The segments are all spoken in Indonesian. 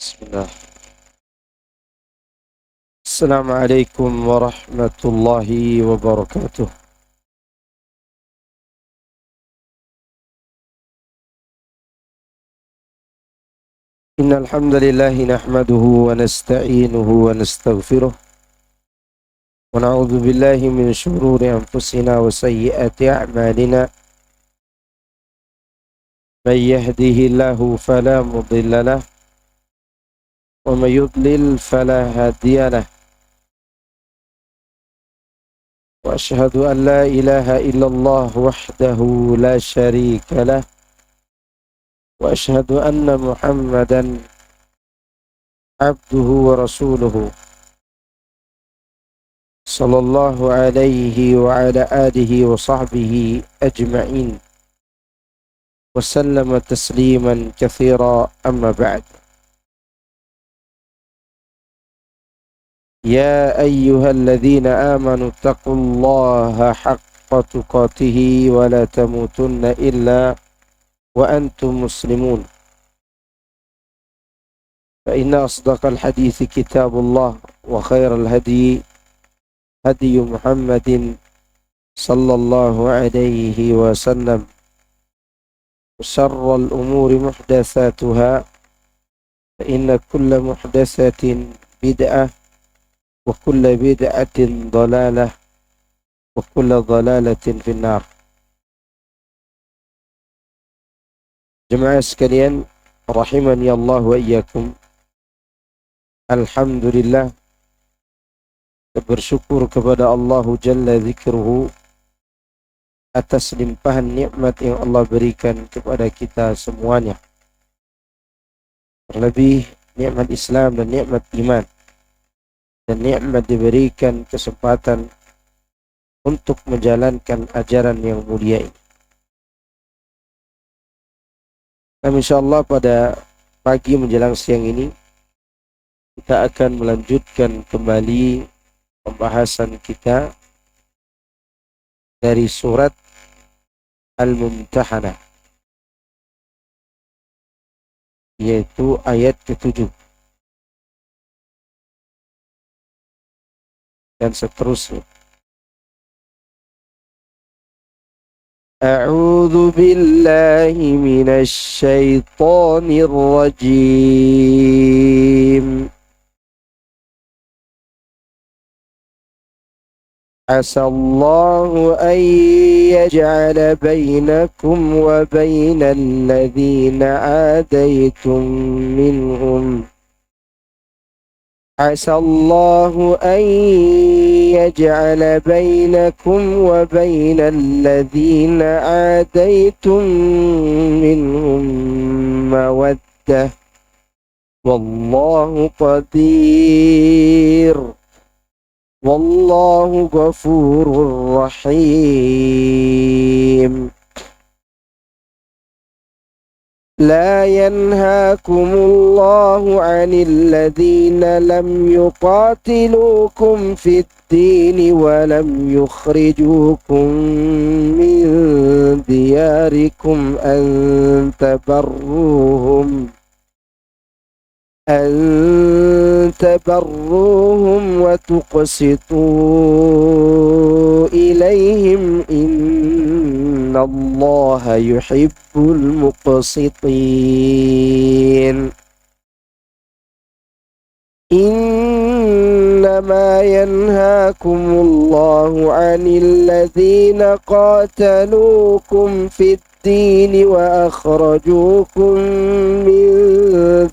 بسم الله. السلام عليكم ورحمة الله وبركاته. إن الحمد لله نحمده ونستعينه ونستغفره ونعوذ بالله من شرور أنفسنا وسيئات أعمالنا. من يهده الله فلا مضل له ومن يضلل فلا هادي له، وأشهد أن لا إله إلا الله وحده لا شريك له، وأشهد أن محمدا عبده ورسوله صلى الله عليه وعلى آله وصحبه أجمعين وسلم تسليما كثيرا. أما بعد، يا أيها الذين آمنوا اتقوا الله حق تقاته ولا تموتن إلا وأنتم مسلمون، فإن أصدق الحديث كتاب الله، وخير الهدي هدي محمد صلى الله عليه وسلم، وشر الأمور محدثاتها، فإن كل محدثة بدعة، وكل بدعة ضلالة، وكل ضلالة في النار. Jemaah sekalian rahimani Allah wa iyyakum. Alhamdulillah, bersyukur kepada Allah Jalla Dzikruhu atas limpahan nikmat yang Allah berikan kepada kita semuanya. Terlebih nikmat Islam dan nikmat iman, dan nikmat diberikan kesempatan untuk menjalankan ajaran yang mulia ini. Insyaallah pada pagi menjelang siang ini kita akan melanjutkan kembali pembahasan kita dari surat Al-Mumtahanah, yaitu ayat ke-7 dan seterusnya. A'udzu billahi minasy syaithanir rajim. Asallahu an yaj'ala bainakum wa bainal ladzina 'adaitum minhum. عسى الله أن يجعل بينكم وبين الذين عاديتم منهم مودة والله قدير والله غفور رحيم. لا ينهاكم الله عن الذين لم يقاتلوكم في الدين ولم يخرجوكم من دياركم أن تبروهم وتقسطوا إليهم إن الله يحب المقسطين. إنما ينهاكم الله عن الذين قاتلوكم في الدين وأخرجوكم من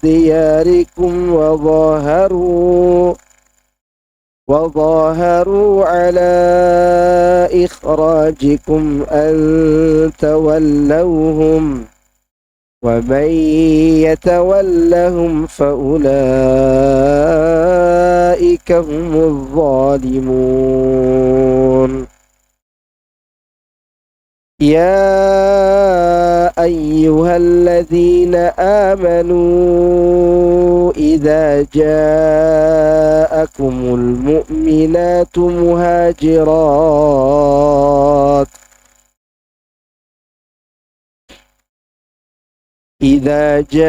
دياركم وظاهروا على إخراجكم أن تولوهم ومن يتولهم فأولئك هم الظالمون. يا أيها الذين آمنوا إذا جاءكم المؤمنات مهاجرات إذا جاءكم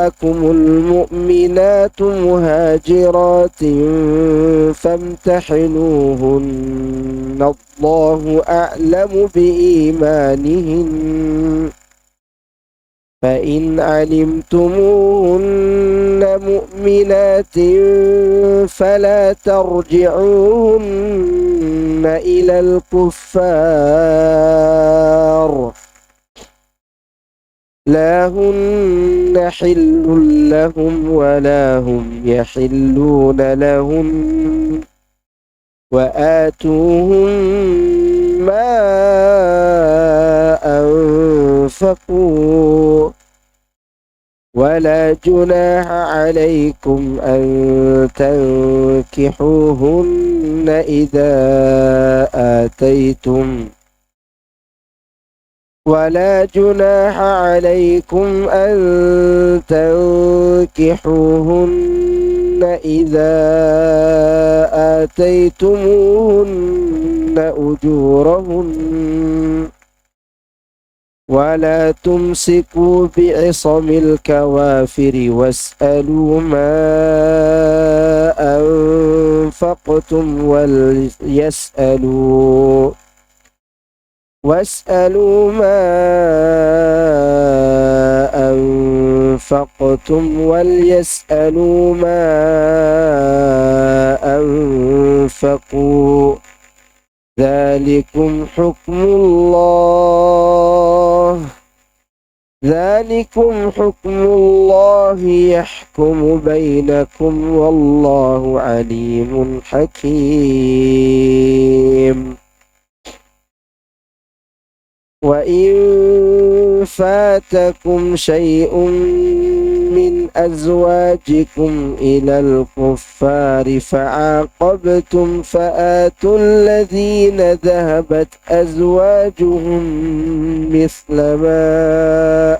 جاءكم المؤمنات مهاجرات فامتحنوهن الله أعلم بإيمانهن فإن علمتموهن مؤمنات فلا ترجعوهن إلى الكفار لا هن حل لهم ولا هم يحلون لهن وآتوهم ما أنفقوا ولا جناح عليكم أن تنكحوهن إذا آتيتم ولا جناح عليكم أن تنكحوهن إذا آتيتموهن أجورهن ولا تمسكوا بعصم الكوافر واسألوا ما أنفقتم واسألوا ما أنفقتم وليسألوا ما أنفقوا ذلكم حكم الله يحكم بينكم والله عليم حكيم وإن فاتكم شيء من أزواجكم إلى الكفار فعاقبتم فآتوا الذين ذهبت أزواجهم مثل ما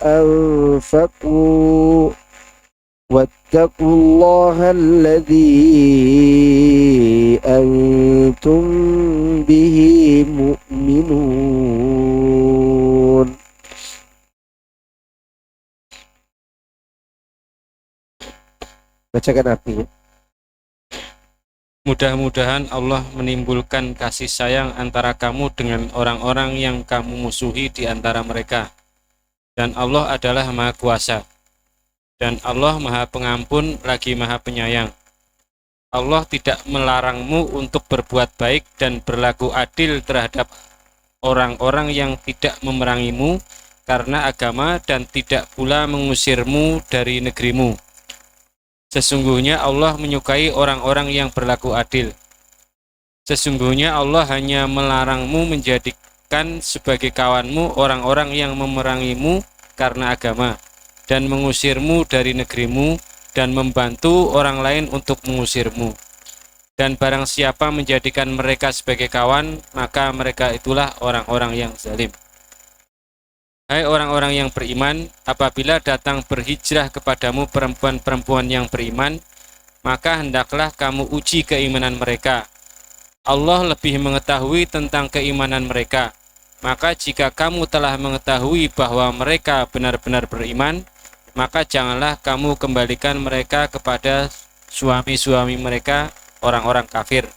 أنفقوا واتقوا الله الذي أنتم به مؤمنون. Bacakan artinya. Mudah-mudahan Allah menimbulkan kasih sayang antara kamu dengan orang-orang yang kamu musuhi di antara mereka. Dan Allah adalah Maha Kuasa. Dan Allah Maha Pengampun lagi Maha Penyayang. Allah tidak melarangmu untuk berbuat baik dan berlaku adil terhadap orang-orang yang tidak memerangimu karena agama dan tidak pula mengusirmu dari negerimu. Sesungguhnya Allah menyukai orang-orang yang berlaku adil. Sesungguhnya Allah hanya melarangmu menjadikan sebagai kawanmu orang-orang yang memerangimu karena agama dan mengusirmu dari negerimu dan membantu orang lain untuk mengusirmu. Dan barang siapa menjadikan mereka sebagai kawan, maka mereka itulah orang-orang yang zalim. Hai orang-orang yang beriman, apabila datang berhijrah kepadamu perempuan-perempuan yang beriman, maka hendaklah kamu uji keimanan mereka. Allah lebih mengetahui tentang keimanan mereka. Maka jika kamu telah mengetahui bahwa mereka benar-benar beriman, maka janganlah kamu kembalikan mereka kepada suami-suami mereka, orang-orang kafir.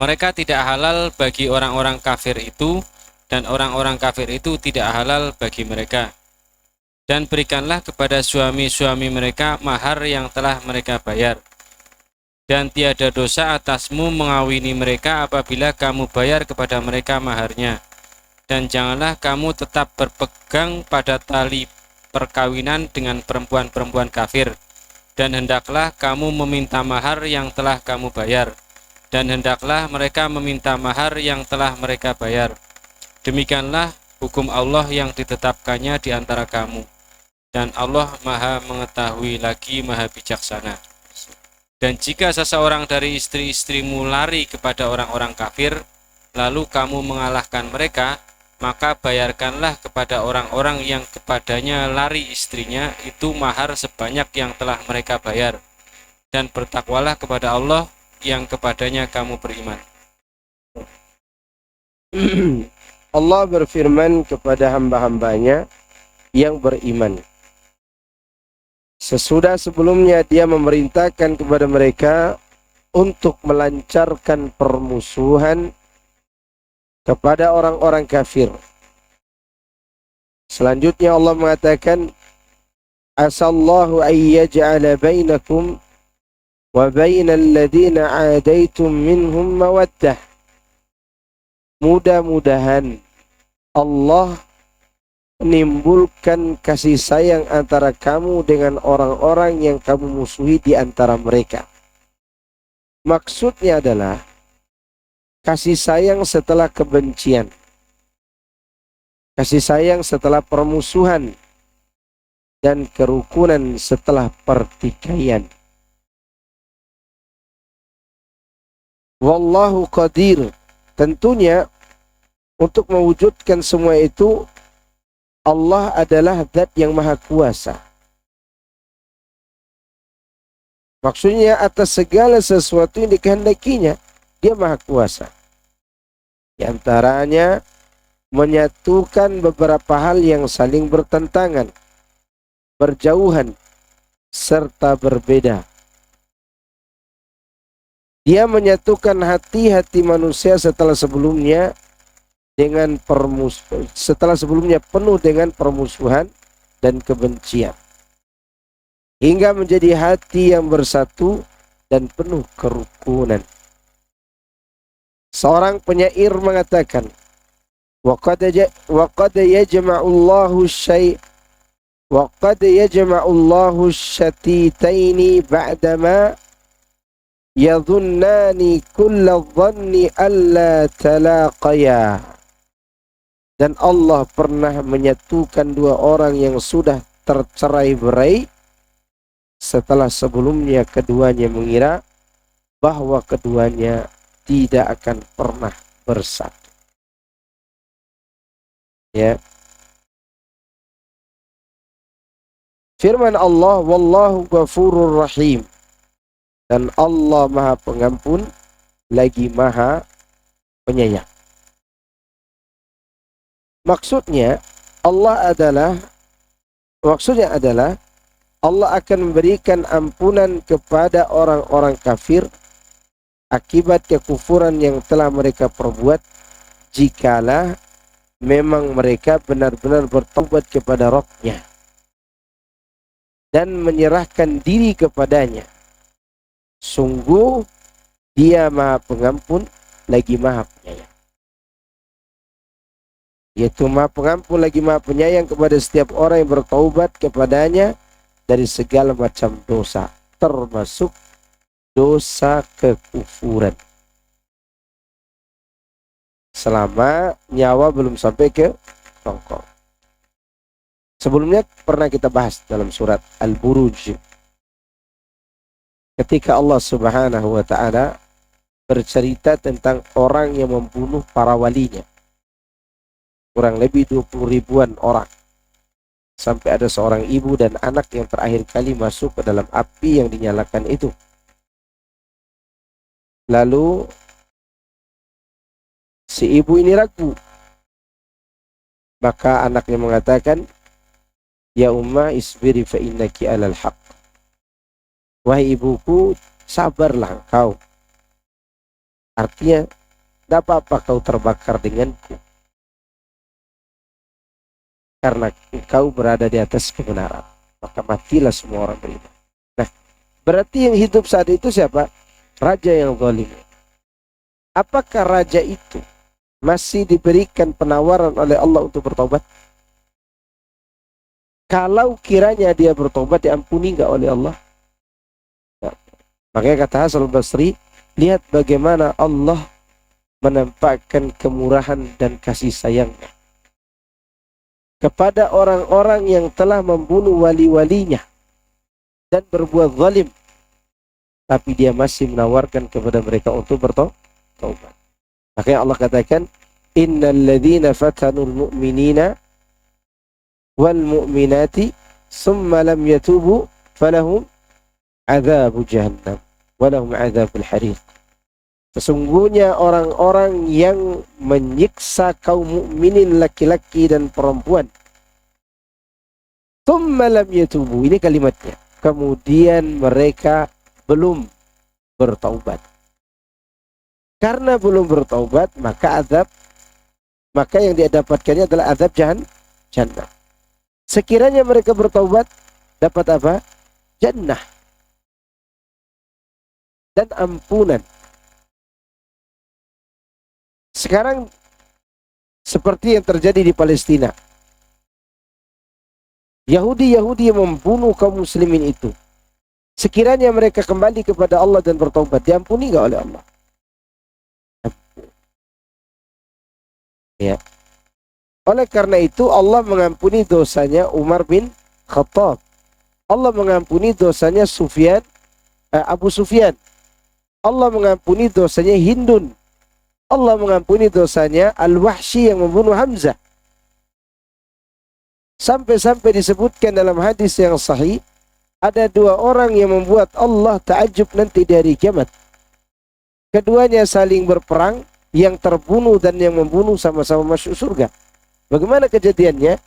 Mereka tidak halal bagi orang-orang kafir itu, dan orang-orang kafir itu tidak halal bagi mereka. Dan berikanlah kepada suami-suami mereka mahar yang telah mereka bayar. Dan tiada dosa atasmu mengawini mereka apabila kamu bayar kepada mereka maharnya. Dan janganlah kamu tetap berpegang pada tali perkawinan dengan perempuan-perempuan kafir, dan hendaklah kamu meminta mahar yang telah kamu bayar, dan hendaklah mereka meminta mahar yang telah mereka bayar. Demikianlah hukum Allah yang ditetapkannya di antara kamu, dan Allah Maha mengetahui lagi Maha bijaksana. Dan jika seseorang dari istri-istrimu lari kepada orang-orang kafir, lalu kamu mengalahkan mereka, maka bayarkanlah kepada orang-orang yang kepadanya lari istrinya itu mahar sebanyak yang telah mereka bayar, dan bertakwalah kepada Allah yang kepadanya kamu beriman. Allah berfirman kepada hamba-hambanya yang beriman, Sesudah sebelumnya dia memerintahkan kepada mereka untuk melancarkan permusuhan kepada orang-orang kafir. Selanjutnya Allah mengatakan, asallahu an yaj'ala bainakum wa bainal ladzina 'adaitum minhum mawaddah. Mudah-mudahan Allah menimbulkan kasih sayang antara kamu dengan orang-orang yang kamu musuhi di antara mereka. Maksudnya adalah kasih sayang setelah kebencian, kasih sayang setelah permusuhan, dan kerukunan setelah pertikaian. Wallahu qadir. Tentunya untuk mewujudkan semua itu, Allah adalah zat yang maha kuasa. Maksudnya atas segala sesuatu yang dikehendakinya, dia maha kuasa. Di antaranya menyatukan beberapa hal yang saling bertentangan, berjauhan, serta berbeda. Dia menyatukan hati-hati manusia setelah sebelumnya penuh dengan permusuhan dan kebencian, hingga menjadi hati yang bersatu dan penuh kerukunan. Seorang penyair mengatakan, وَقَدْ يَجْمَعُ اللَّهُ الشَّتِيتَيْنِ بَعْدَمَا يَظُنَّانِ كُلَّ الظَّنِّ أَلَّا تَلَاقَيَا. Dan Allah pernah menyatukan dua orang yang sudah tercerai-berai setelah sebelumnya keduanya mengira bahwa keduanya tidak akan pernah bersatu. Ya. Firman Allah, wallahu ghafurur rahim. Dan Allah maha pengampun lagi maha penyayang. Maksudnya adalah Allah akan memberikan ampunan kepada orang-orang kafir akibat kekufuran yang telah mereka perbuat, jikalau memang mereka benar-benar bertaubat kepada Rabb-nya dan menyerahkan diri kepadanya. Sungguh dia maha pengampun lagi maha penyayang. Yaitu maha pengampun lagi maha penyayang kepada setiap orang yang bertaubat kepadanya dari segala macam dosa, termasuk dosa kekufuran, selama nyawa belum sampai ke tongkol. Sebelumnya pernah kita bahas dalam surat Al-Buruj, ketika Allah Subhanahu wa ta'ala bercerita tentang orang yang membunuh para walinya, kurang lebih 20 ribuan orang, sampai ada seorang ibu dan anak yang terakhir kali masuk ke dalam api yang dinyalakan itu. Lalu si ibu ini ragu, maka anaknya mengatakan, ya umma isbiri fa innaki alal haq. Wahai ibuku, sabarlah engkau. Artinya, tidak apa-apa kau terbakar denganku, karena engkau berada di atas kebenaran. Maka matilah semua orang beriman. Nah, berarti yang hidup saat itu siapa? Raja yang zalim. Apakah raja itu masih diberikan penawaran oleh Allah untuk bertobat? Kalau kiranya dia bertobat, diampuni enggak oleh Allah? Nah, makanya kata Hasan al-Basri, lihat bagaimana Allah menampakkan kemurahan dan kasih sayangnya kepada orang-orang yang telah membunuh wali-walinya dan berbuat zalim, tapi dia masih menawarkan kepada mereka untuk bertobat. Makanya Allah katakan, innal ladzina fatanul mu'minina wal mu'minati summa lam yatubu falahum adzabu jahannam walahum adzabul hariq. Sesungguhnya orang-orang yang menyiksa kaum mukminin laki-laki dan perempuan, tsumma lam yatubu, ini kalimatnya, kemudian mereka belum bertaubat. Karena belum bertaubat, maka yang dia dapatkannya adalah azab jannah. Sekiranya mereka bertaubat, dapat apa? Jannah dan ampunan. Sekarang seperti yang terjadi di Palestina. Yahudi yang membunuh kaum muslimin itu, sekiranya mereka kembali kepada Allah dan bertaubat, diampuni enggak oleh Allah? Ya. Oleh karena itu Allah mengampuni dosanya Umar bin Khattab. Allah mengampuni dosanya Abu Sufyan. Allah mengampuni dosanya Hindun. Allah mengampuni dosanya Al-Wahsy yang membunuh Hamzah. Sampai-sampai disebutkan dalam hadis yang sahih, ada dua orang yang membuat Allah ta'ajub nanti di hari kiamat. Keduanya saling berperang, yang terbunuh dan yang membunuh sama-sama masuk surga. Bagaimana kejadiannya?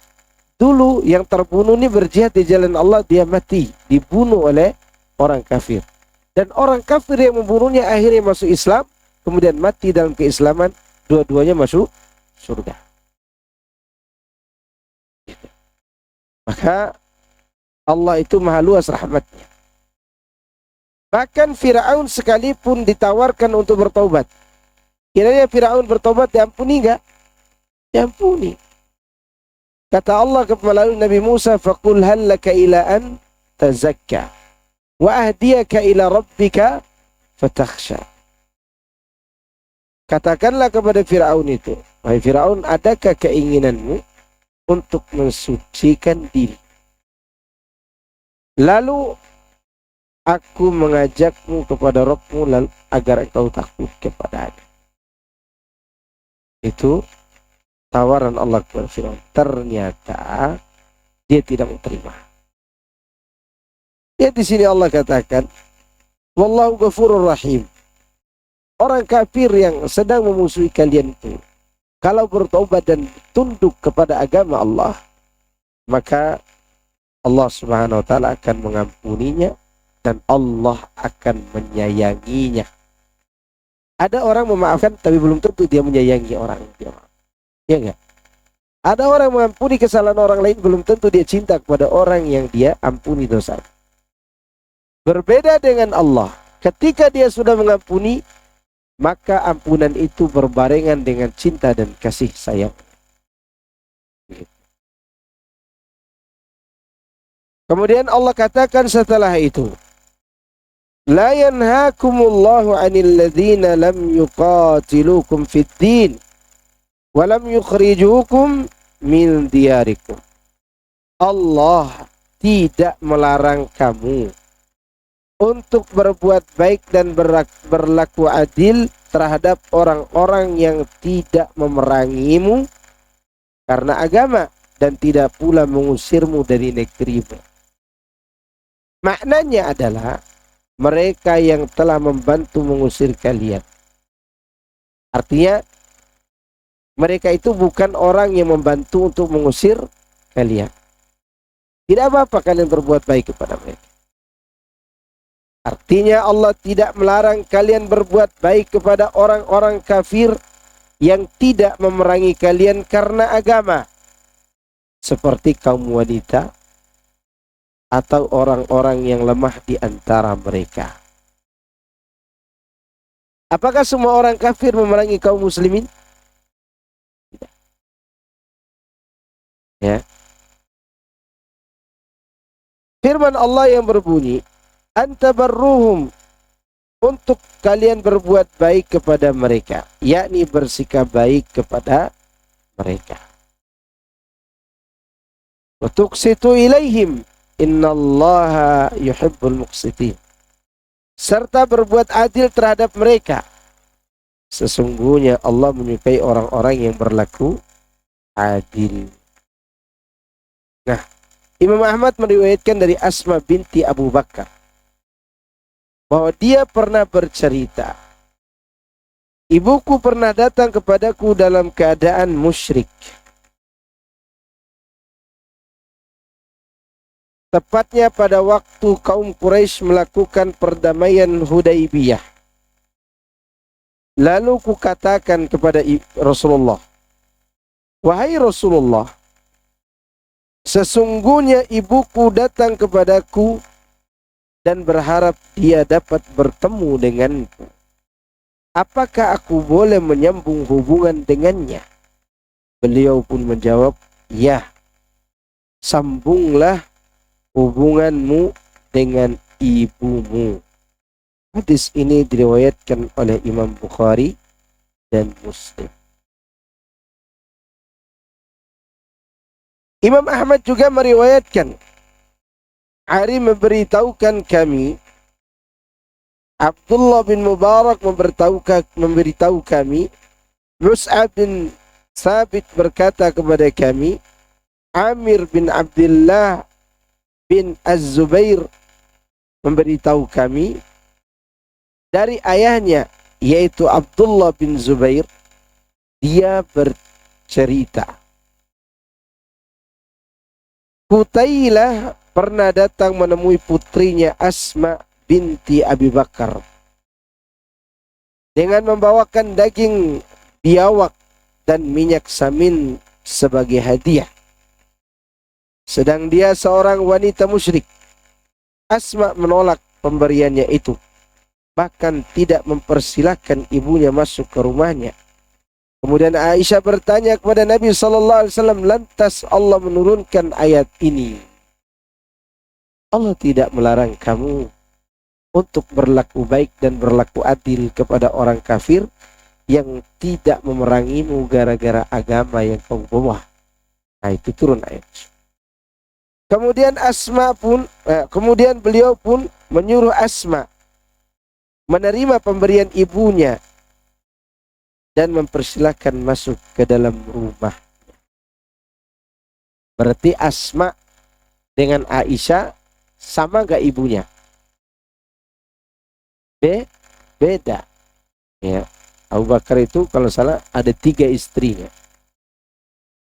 Dulu yang terbunuh ini berjihad di jalan Allah, dia mati, dibunuh oleh orang kafir. Dan orang kafir yang membunuhnya akhirnya masuk Islam, kemudian mati dalam keislaman, dua-duanya masuk surga. Maka Allah itu maha luas rahmatnya. Bahkan Fir'aun sekalipun ditawarkan untuk bertaubat, kiranya Fir'aun bertobat, diampuni enggak? Diampuni. Kata Allah melalui Nabi Musa, faqul hal laka ila an tazakka wa ahdiyaka ila rabbika fatakhsha. Katakanlah kepada Fir'aun itu, wahai Fir'aun, adakah keinginanmu untuk mensucikan diri? Lalu aku mengajakmu kepada Rabbmu agar engkau takut kepada-Nya. Itu tawaran Allah kepada Fir'aun. Ternyata dia tidak mau terima. Ya, di sini Allah katakan, wallahu ghafurur rahim. Orang kafir yang sedang memusuhi kalian itu, kalau bertaubat dan tunduk kepada agama Allah, maka Allah Subhanahu wa taala akan mengampuninya dan Allah akan menyayanginya. Ada orang memaafkan tapi belum tentu dia menyayangi orang yang dia maafkan. Ya enggak? Ada orang mengampuni kesalahan orang lain, belum tentu dia cinta kepada orang yang dia ampuni dosa. Berbeda dengan Allah. Ketika dia sudah mengampuni, maka ampunan itu berbarengan dengan cinta dan kasih sayang. Kemudian Allah katakan setelah itu, la yanhaakumullahu 'anil ladzina lam yuqatilukum fid din wa lam yukhrijukum min diyarikum. Allah tidak melarang kamu untuk berbuat baik dan berlaku adil terhadap orang-orang yang tidak memerangimu karena agama dan tidak pula mengusirmu dari negerimu. Maknanya adalah mereka yang telah membantu mengusir kalian. Artinya mereka itu bukan orang yang membantu untuk mengusir kalian. Tidak apa-apa kalian berbuat baik kepada mereka. Artinya Allah tidak melarang kalian berbuat baik kepada orang-orang kafir yang tidak memerangi kalian karena agama, seperti kaum wanita atau orang-orang yang lemah di antara mereka. Apakah semua orang kafir memerangi kaum muslimin? Tidak. Ya. Firman Allah yang berbunyi, antabarruhum, untuk kalian berbuat baik kepada mereka, yakni bersikap baik kepada mereka. Wa tuqsitu ilaihim, innallaha yuhibbul muqsitin. Serta berbuat adil terhadap mereka. Sesungguhnya Allah menyukai orang-orang yang berlaku adil. Nah, Imam Ahmad meriwayatkan dari Asma binti Abu Bakar bahwa dia pernah bercerita, ibuku pernah datang kepadaku dalam keadaan musyrik. tepatnya pada waktu kaum Quraisy melakukan perdamaian Hudaybiyah. Lalu kukatakan kepada Rasulullah, wahai Rasulullah, sesungguhnya ibuku datang kepadaku dan berharap dia dapat bertemu denganku. Apakah aku boleh menyambung hubungan dengannya? Beliau pun menjawab, ya, sambunglah hubunganmu dengan ibumu. Hadis ini diriwayatkan oleh Imam Bukhari dan Muslim. Imam Ahmad juga meriwayatkan, Ari memberitahukan kami, Abdullah bin Mubarak memberitahu kami, Mus'ab bin Sabit berkata kepada kami, Amir bin Abdullah bin Az-Zubair memberitahu kami dari ayahnya, yaitu Abdullah bin Zubair, dia bercerita, Qutailah pernah datang menemui putrinya Asma binti Abi Bakar dengan membawakan daging biawak dan minyak samin sebagai hadiah. Sedang dia seorang wanita musyrik. Asma menolak pemberiannya itu, bahkan tidak mempersilahkan ibunya masuk ke rumahnya. Kemudian Aisyah bertanya kepada Nabi SAW, lantas Allah menurunkan ayat ini. Allah tidak melarang kamu untuk berlaku baik dan berlaku adil kepada orang kafir yang tidak memerangimu gara-gara agama yang kau bawa. Nah, itu turun ayat. Kemudian beliau pun menyuruh Asma menerima pemberian ibunya dan mempersilahkan masuk ke dalam rumah. Berarti Asma dengan Aisyah sama gak ibunya? Beda. Ya. Abu Bakar itu kalau salah ada 3 istrinya.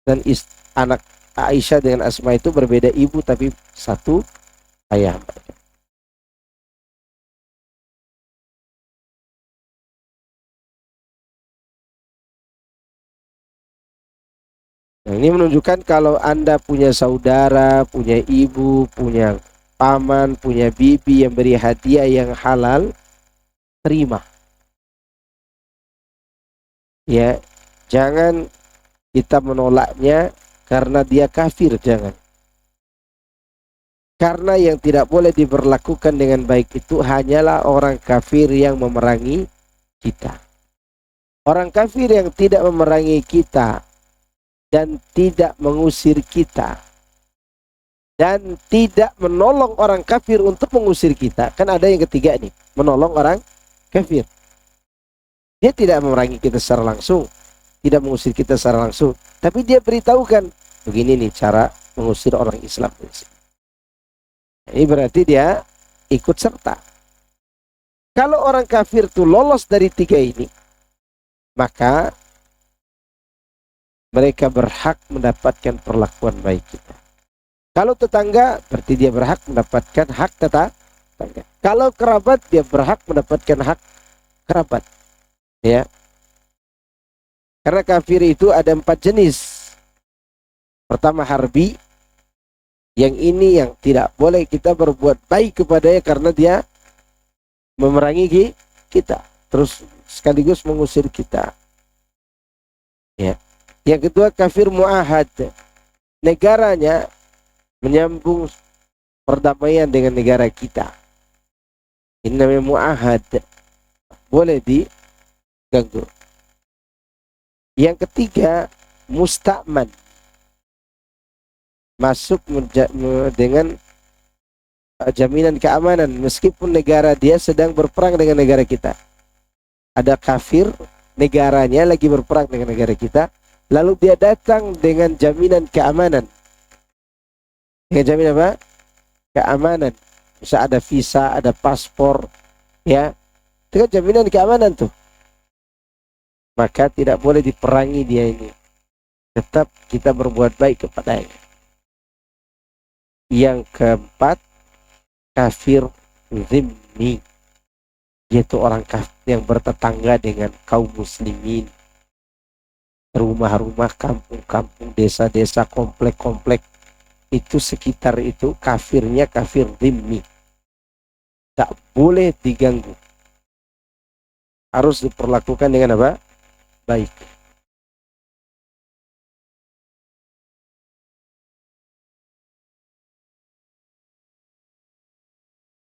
Dan anak Aisyah dengan Asma itu berbeda ibu tapi satu ayah mereka. Nah, ini menunjukkan kalau Anda punya saudara, punya ibu, punya paman, punya bibi yang beri hadiah yang halal, terima. Ya, jangan kita menolaknya karena dia kafir, jangan. Karena yang tidak boleh diberlakukan dengan baik itu hanyalah orang kafir yang memerangi kita. Orang kafir yang tidak memerangi kita dan tidak mengusir kita dan tidak menolong orang kafir untuk mengusir kita. Kan ada yang ketiga nih, menolong orang kafir. Dia tidak memerangi kita secara langsung, tidak mengusir kita secara langsung, tapi dia beritahukan, begini nih cara mengusir orang Islam. Ini berarti dia ikut serta. Kalau orang kafir itu lolos dari 3 ini, maka mereka berhak mendapatkan perlakuan baik kita. Kalau tetangga, berarti dia berhak mendapatkan hak tetangga. Kalau kerabat, dia berhak mendapatkan hak kerabat. Ya. Karena kafir itu ada 4 jenis. Pertama harbi, yang ini yang tidak boleh kita berbuat baik kepadanya karena dia memerangi kita, terus sekaligus mengusir kita. Ya. Yang kedua kafir muahad, negaranya menyambung perdamaian dengan negara kita. Ini namanya muahad, boleh diganggu. Yang ketiga musta'man, masuk dengan jaminan keamanan meskipun negara dia sedang berperang dengan negara kita. Ada kafir, negaranya lagi berperang dengan negara kita, lalu dia datang dengan jaminan keamanan. Dengan jaminan apa? Keamanan. Bisa ada visa, ada paspor, ya. Itu kan jaminan keamanan tuh. Maka tidak boleh diperangi dia ini. Tetap kita berbuat baik kepadanya. Yang keempat, kafir zimmi, yaitu orang kafir yang bertetangga dengan kaum muslimin. Rumah-rumah, kampung-kampung, desa-desa, komplek-komplek, itu sekitar itu kafirnya kafir zimmi. Tak boleh diganggu. Harus diperlakukan dengan apa? Baik.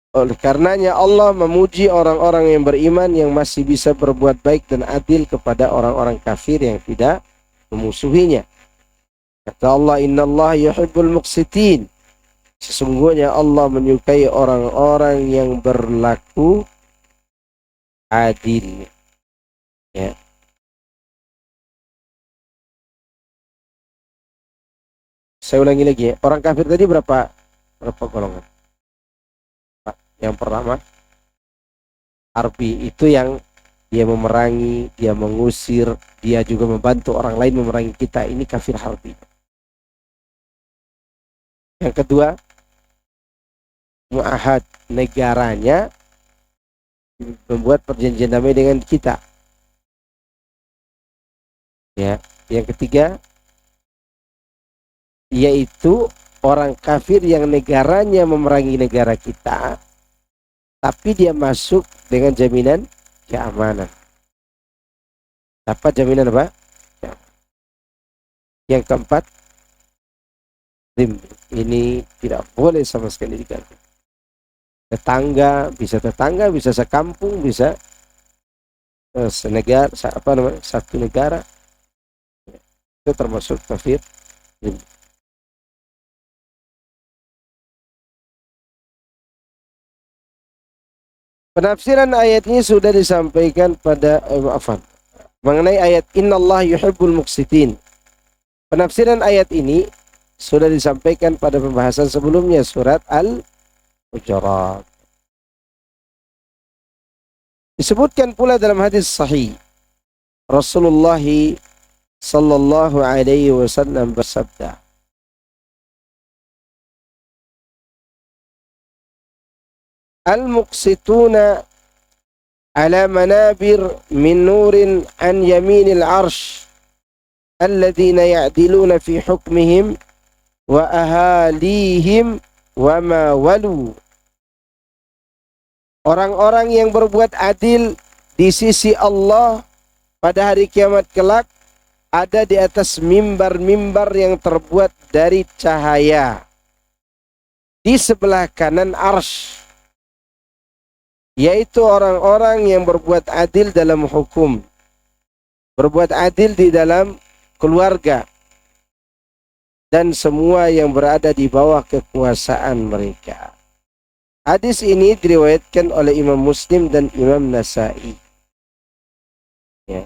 Oleh karenanya Allah memuji orang-orang yang beriman yang masih bisa berbuat baik dan adil kepada orang-orang kafir yang tidak memusuhinya. Kata Allah, innallaha yuhibbul muqsitin. Sesungguhnya Allah menyukai orang-orang yang berlaku adil. Ya. Saya ulangi lagi ya. Orang kafir tadi berapa golongan? Yang pertama, harbi, itu yang dia memerangi, dia mengusir, dia juga membantu orang lain memerangi kita. Ini kafir harbi. Yang kedua, mu'ahad, negaranya membuat perjanjian damai dengan kita. Ya. Yang ketiga, yaitu orang kafir yang negaranya memerangi negara kita, tapi dia masuk dengan jaminan keamanan. Dapat jaminan apa? Yang keempat, ini tidak boleh sama sekali diganggu. Tetangga, bisa sekampung, bisa senegara, satu negara, itu termasuk kafir. Penafsiran ayat ini sudah disampaikan pada mengenai ayat innallaha yuhibbul muqsitin. Penafsiran ayat ini sudah disampaikan pada pembahasan sebelumnya, surat Al-Hujurat. Disebutkan pula dalam hadis sahih, Rasulullah sallallahu alaihi wasallam bersabda, al-muqsituna ala manabir min nurin an yaminil arsh alladhina ya'diluna fi hukmihim wa ahalihim wa ma walu. Orang-orang yang berbuat adil di sisi Allah pada hari kiamat kelak ada di atas mimbar-mimbar yang terbuat dari cahaya di sebelah kanan arsy, yaitu orang-orang yang berbuat adil dalam hukum, berbuat adil di dalam keluarga, dan semua yang berada di bawah kekuasaan mereka. Hadis ini diriwayatkan oleh Imam Muslim dan Imam Nasa'i. Ya.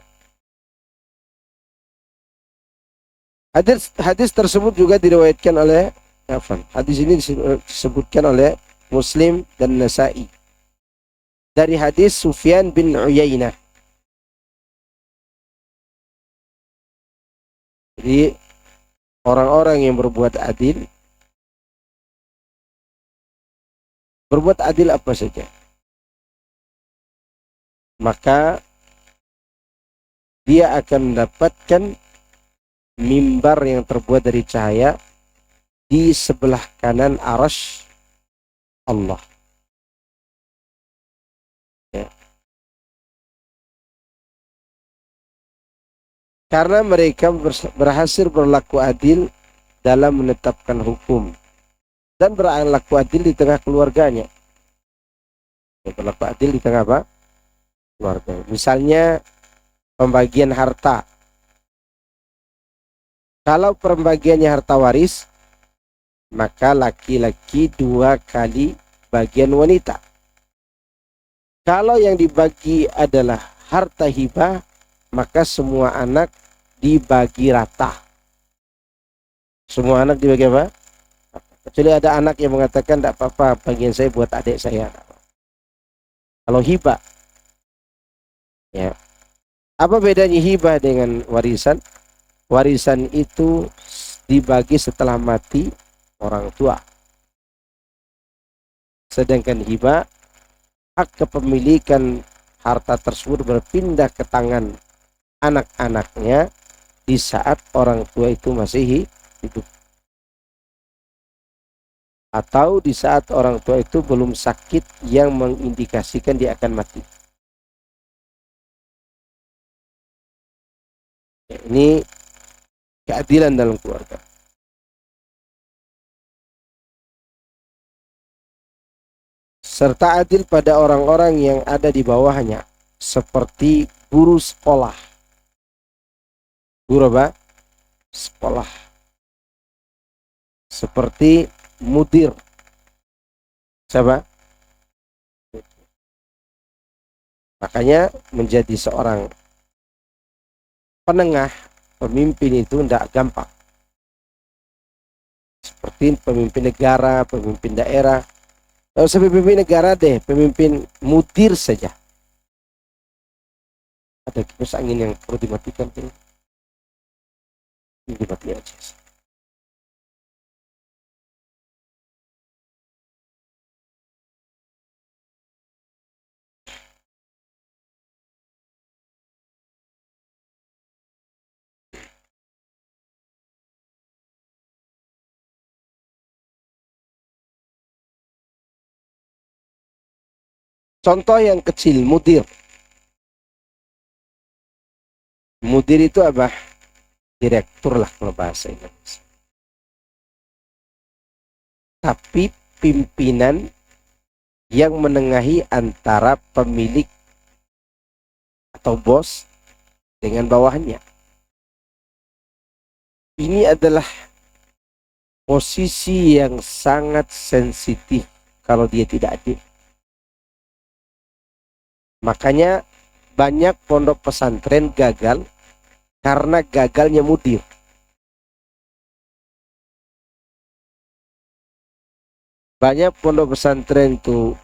Hadis tersebut juga diriwayatkan oleh hadis ini disebutkan oleh Muslim dan Nasa'i dari hadis Sufyan bin Uyainah. Jadi orang-orang yang berbuat adil apa saja, maka dia akan mendapatkan mimbar yang terbuat dari cahaya di sebelah kanan arsy Allah. Ya. Karena mereka berhasil berlaku adil dalam menetapkan hukum dan berlaku adil di tengah keluarganya. Berlaku adil di tengah apa? Keluarga. Misalnya pembagian harta. Kalau pembagiannya harta waris, maka laki-laki 2 kali bagian wanita. Kalau yang dibagi adalah harta hibah, maka semua anak dibagi rata. Semua anak dibagi apa? Kecuali ada anak yang mengatakan tidak apa-apa, bagian saya buat adik saya. Kalau hibah, ya, apa bedanya hibah dengan warisan? Warisan itu dibagi setelah mati orang tua. Sedangkan hibah, hak kepemilikan harta tersebut berpindah ke tangan anak-anaknya di saat orang tua itu masih hidup, atau di saat orang tua itu belum sakit yang mengindikasikan dia akan mati. Ini keadilan dalam keluarga. Serta adil pada orang-orang yang ada di bawahnya, seperti guru sekolah. Guru apa? Sekolah. Seperti mudir. Siapa? Makanya menjadi seorang penengah, pemimpin itu tidak gampang. Seperti pemimpin negara, pemimpin daerah. Kalau usah pemimpin negara deh, pemimpin mudir saja. Ada kipas angin yang perlu dimatikan tuh. Ini dimatikan aja. Contoh yang kecil, mudir. Mudir itu apa? Direktur lah kalau bahasa Indonesia. Tapi pimpinan yang menengahi antara pemilik atau bos dengan bawahannya. Ini adalah posisi yang sangat sensitif kalau dia tidak adil. Makanya banyak pondok pesantren gagal karena gagalnya mudir. Banyak pondok pesantren itu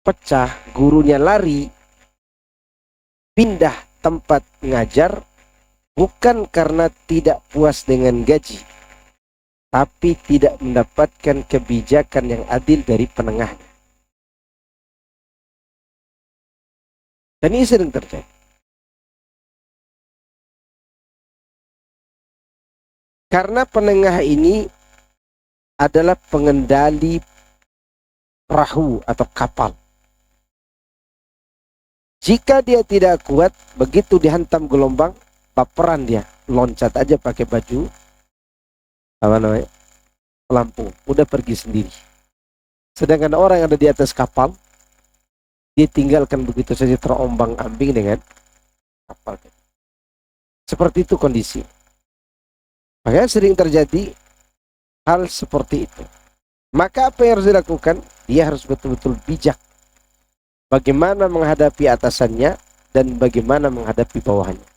pecah, gurunya lari, pindah tempat ngajar, bukan karena tidak puas dengan gaji, tapi tidak mendapatkan kebijakan yang adil dari penengahnya. Dan ini sering terjadi. Karena penengah ini adalah pengendali perahu atau kapal. Jika dia tidak kuat, begitu dihantam gelombang, baperan dia, loncat aja pakai baju apa namanya, pelampung, udah pergi sendiri. Sedangkan orang yang ada di atas kapal, dia tinggalkan begitu saja terombang-ambing dengan kapal. Seperti itu kondisi. Makanya sering terjadi hal seperti itu. Maka apa yang harus dilakukan? Dia harus betul-betul bijak. Bagaimana menghadapi atasannya dan bagaimana menghadapi bawahannya.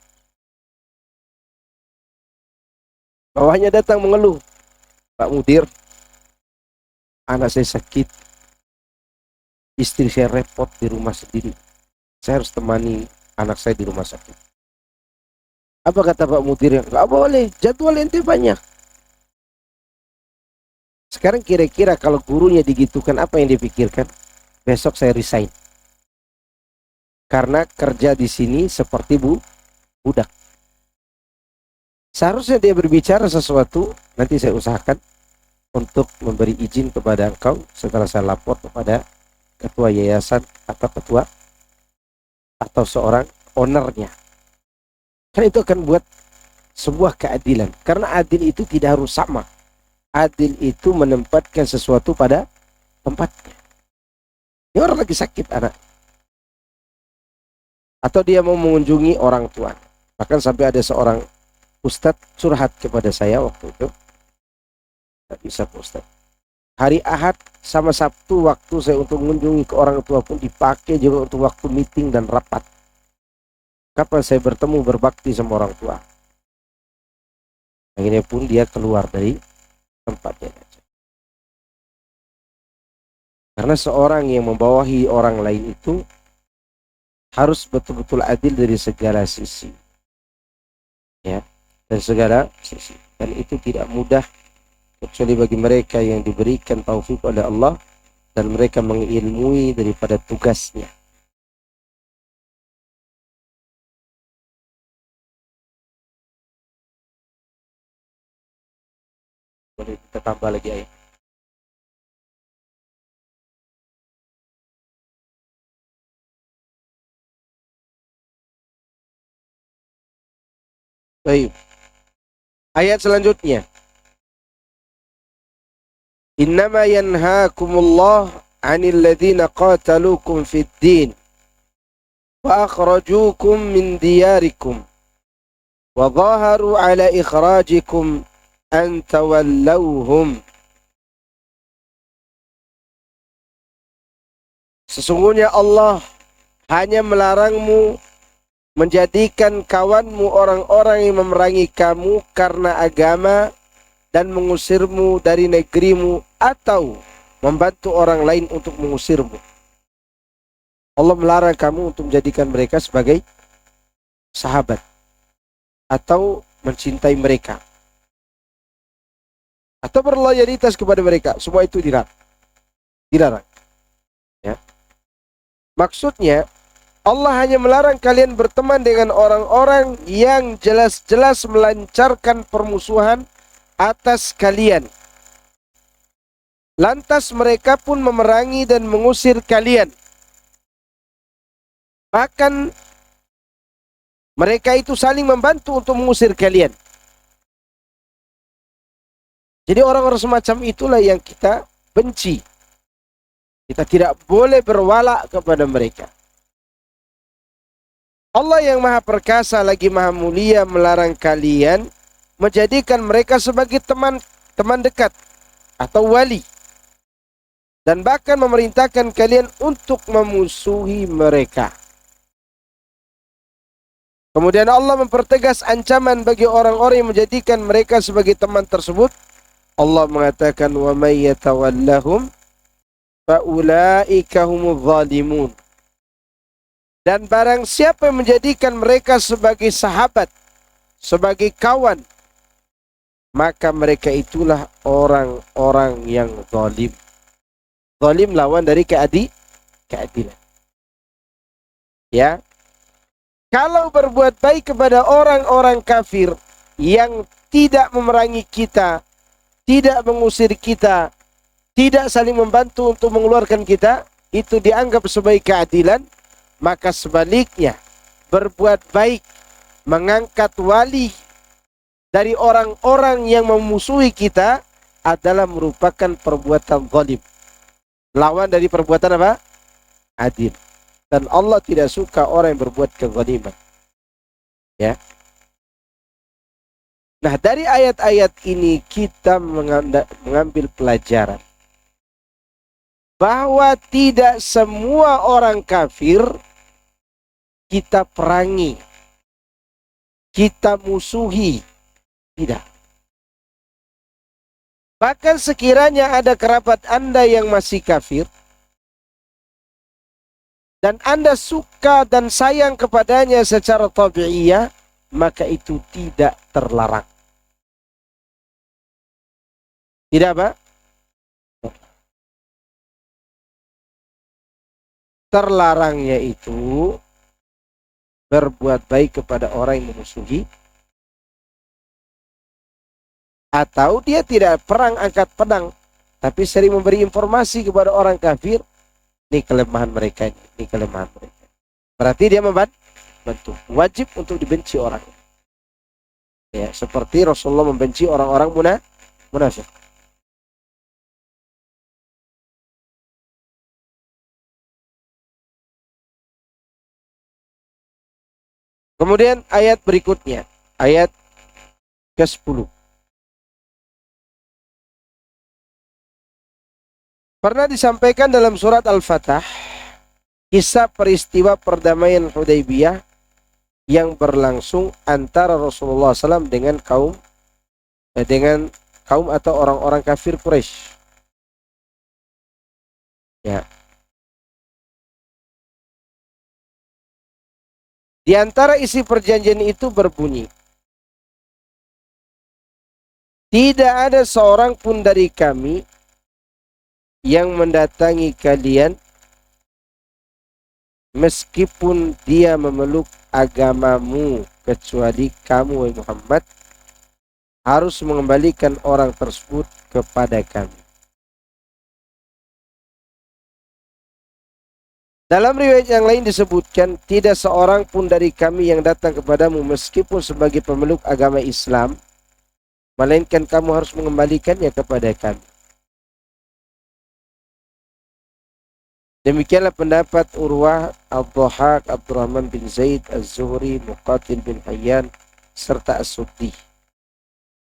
Bawahnya datang mengeluh, Pak Mudir, anak saya sakit, istri saya repot di rumah sendiri, saya harus temani anak saya di rumah sakit. Apa kata Pak Mudir? Nggak boleh, jadwal ente banyak. Sekarang kira-kira kalau gurunya digitukan, apa yang dipikirkan? Besok saya resign. Karena kerja di sini seperti budak. Seharusnya dia berbicara sesuatu, nanti saya usahakan untuk memberi izin kepada engkau setelah saya lapor kepada ketua yayasan atau ketua atau seorang ownernya. Kan itu akan buat sebuah keadilan. Karena adil itu tidak harus sama. Adil itu menempatkan sesuatu pada tempatnya. Ini orang lagi sakit anak, atau dia mau mengunjungi orang tua. Bahkan sampai ada seorang ustadz curhat kepada saya waktu itu. Tidak bisa ustadz. Hari Ahad sama Sabtu waktu saya untuk mengunjungi ke orang tua pun dipakai juga untuk waktu meeting dan rapat. Kapan saya bertemu berbakti sama orang tua? Akhirnya pun dia keluar dari tempatnya. Karena seorang yang membawahi orang lain itu harus betul-betul adil dari segala sisi, ya, dan segala sisi. Dan itu tidak mudah kecuali bagi mereka yang diberikan taufik oleh Allah dan mereka mengilmui daripada tugasnya. Boleh kita tambah lagi ayat. Baik. Ayat selanjutnya. Innama yanhaakumullah 'anil ladzina qataluukum fid din wa akhrajuukum min diyarikum wa dhaharu 'ala ikhrajikum an tawallawhum. Sesungguhnya Allah hanya melarangmu menjadikan kawanmu orang-orang yang memerangi kamu karena agama dan mengusirmu dari negerimu atau membantu orang lain untuk mengusirmu. Allah melarang kamu untuk menjadikan mereka sebagai sahabat atau mencintai mereka atau berloyalitas kepada mereka. Semua itu dilarang. Ya. Maksudnya Allah hanya melarang kalian berteman dengan orang-orang yang jelas-jelas melancarkan permusuhan atas kalian. Lantas mereka pun memerangi dan mengusir kalian. Bahkan mereka itu saling membantu untuk mengusir kalian. Jadi orang-orang semacam itulah yang kita benci. Kita tidak boleh berwala kepada mereka. Allah yang maha perkasa lagi maha mulia melarang kalian menjadikan mereka sebagai teman dekat atau wali. Dan bahkan memerintahkan kalian untuk memusuhi mereka. Kemudian Allah mempertegas ancaman bagi orang-orang yang menjadikan mereka sebagai teman tersebut. Allah mengatakan, wa may yatawallahum fa ulaika humudz zalimun. Dan barang siapa yang menjadikan mereka sebagai sahabat, sebagai kawan, maka mereka itulah orang-orang yang zalim. Zalim lawan dari keadilan. Ya. Kalau berbuat baik kepada orang-orang kafir yang tidak memerangi kita, tidak mengusir kita, tidak saling membantu untuk mengeluarkan kita, itu dianggap sebagai keadilan. Maka sebaliknya, berbuat baik, mengangkat wali dari orang-orang yang memusuhi kita adalah merupakan perbuatan zalim. Lawan dari perbuatan apa? Adil. Dan Allah tidak suka orang yang berbuat kezaliman. Ya. Nah, dari ayat-ayat ini kita mengambil pelajaran bahwa tidak semua orang kafir kita perangi, kita musuhi, tidak. Bahkan sekiranya ada kerabat Anda yang masih kafir, dan Anda suka dan sayang kepadanya secara tabi'iyah, maka itu tidak terlarang. Tidak apa? Terlarangnya itu berbuat baik kepada orang yang memusuhi, atau dia tidak perang angkat pedang tapi sering memberi informasi kepada orang kafir, ini kelemahan mereka, ini kelemahan mereka. Berarti dia membantu. Wajib untuk dibenci orang. Ya, seperti Rasulullah membenci orang-orang munafik. Kemudian ayat berikutnya, ayat ke-10. Pernah disampaikan dalam surat Al-Fatah kisah peristiwa perdamaian Hudaybiyah yang berlangsung antara Rasulullah SAW dengan kaum atau orang-orang kafir Quraisy. Ya. Di antara isi perjanjian itu berbunyi, tidak ada seorang pun dari kami yang mendatangi kalian meskipun dia memeluk agamamu, kecuali kamu wahai Muhammad harus mengembalikan orang tersebut kepada kami. Dalam riwayat yang lain disebutkan, tidak seorang pun dari kami yang datang kepadamu meskipun sebagai pemeluk agama Islam, melainkan kamu harus mengembalikannya kepada kami. Demikianlah pendapat Urwah, Ad-Dhahak, Abdurrahman bin Zaid, Az-Zuhri, Muqatil bin Hayyan, serta As-Suddi.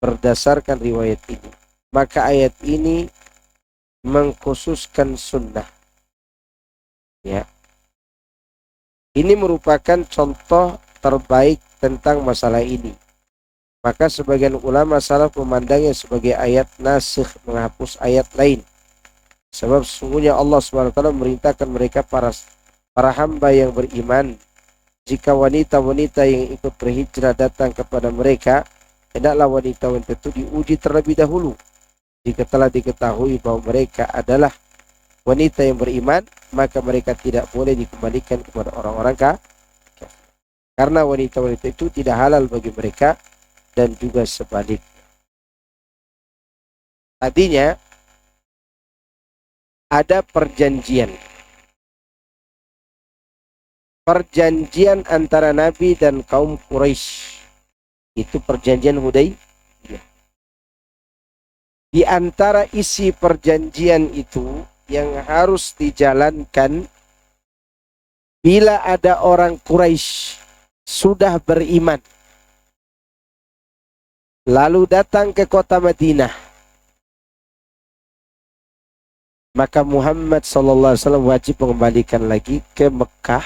Berdasarkan riwayat ini, maka ayat ini mengkhususkan sunnah. Ya. Ini merupakan contoh terbaik tentang masalah ini. Maka sebagian ulama salaf memandangnya sebagai ayat nasikh, menghapus ayat lain. Sebab sesungguhnya Allah SWT memerintahkan mereka para hamba yang beriman, jika wanita-wanita yang ikut berhijrah datang kepada mereka, hendaklah wanita-wanita itu diuji terlebih dahulu. Jika telah diketahui bahwa mereka adalah wanita yang beriman, maka mereka tidak boleh dikembalikan kepada orang-orang kafir. Karena wanita-wanita itu tidak halal bagi mereka dan juga sebaliknya. Tadinya ada perjanjian antara Nabi dan kaum Quraisy. Itu perjanjian Hudaybiyah. Di antara isi perjanjian itu yang harus dijalankan, bila ada orang Quraisy sudah beriman lalu datang ke kota Madinah, maka Muhammad SAW wajib mengembalikan lagi ke Mekah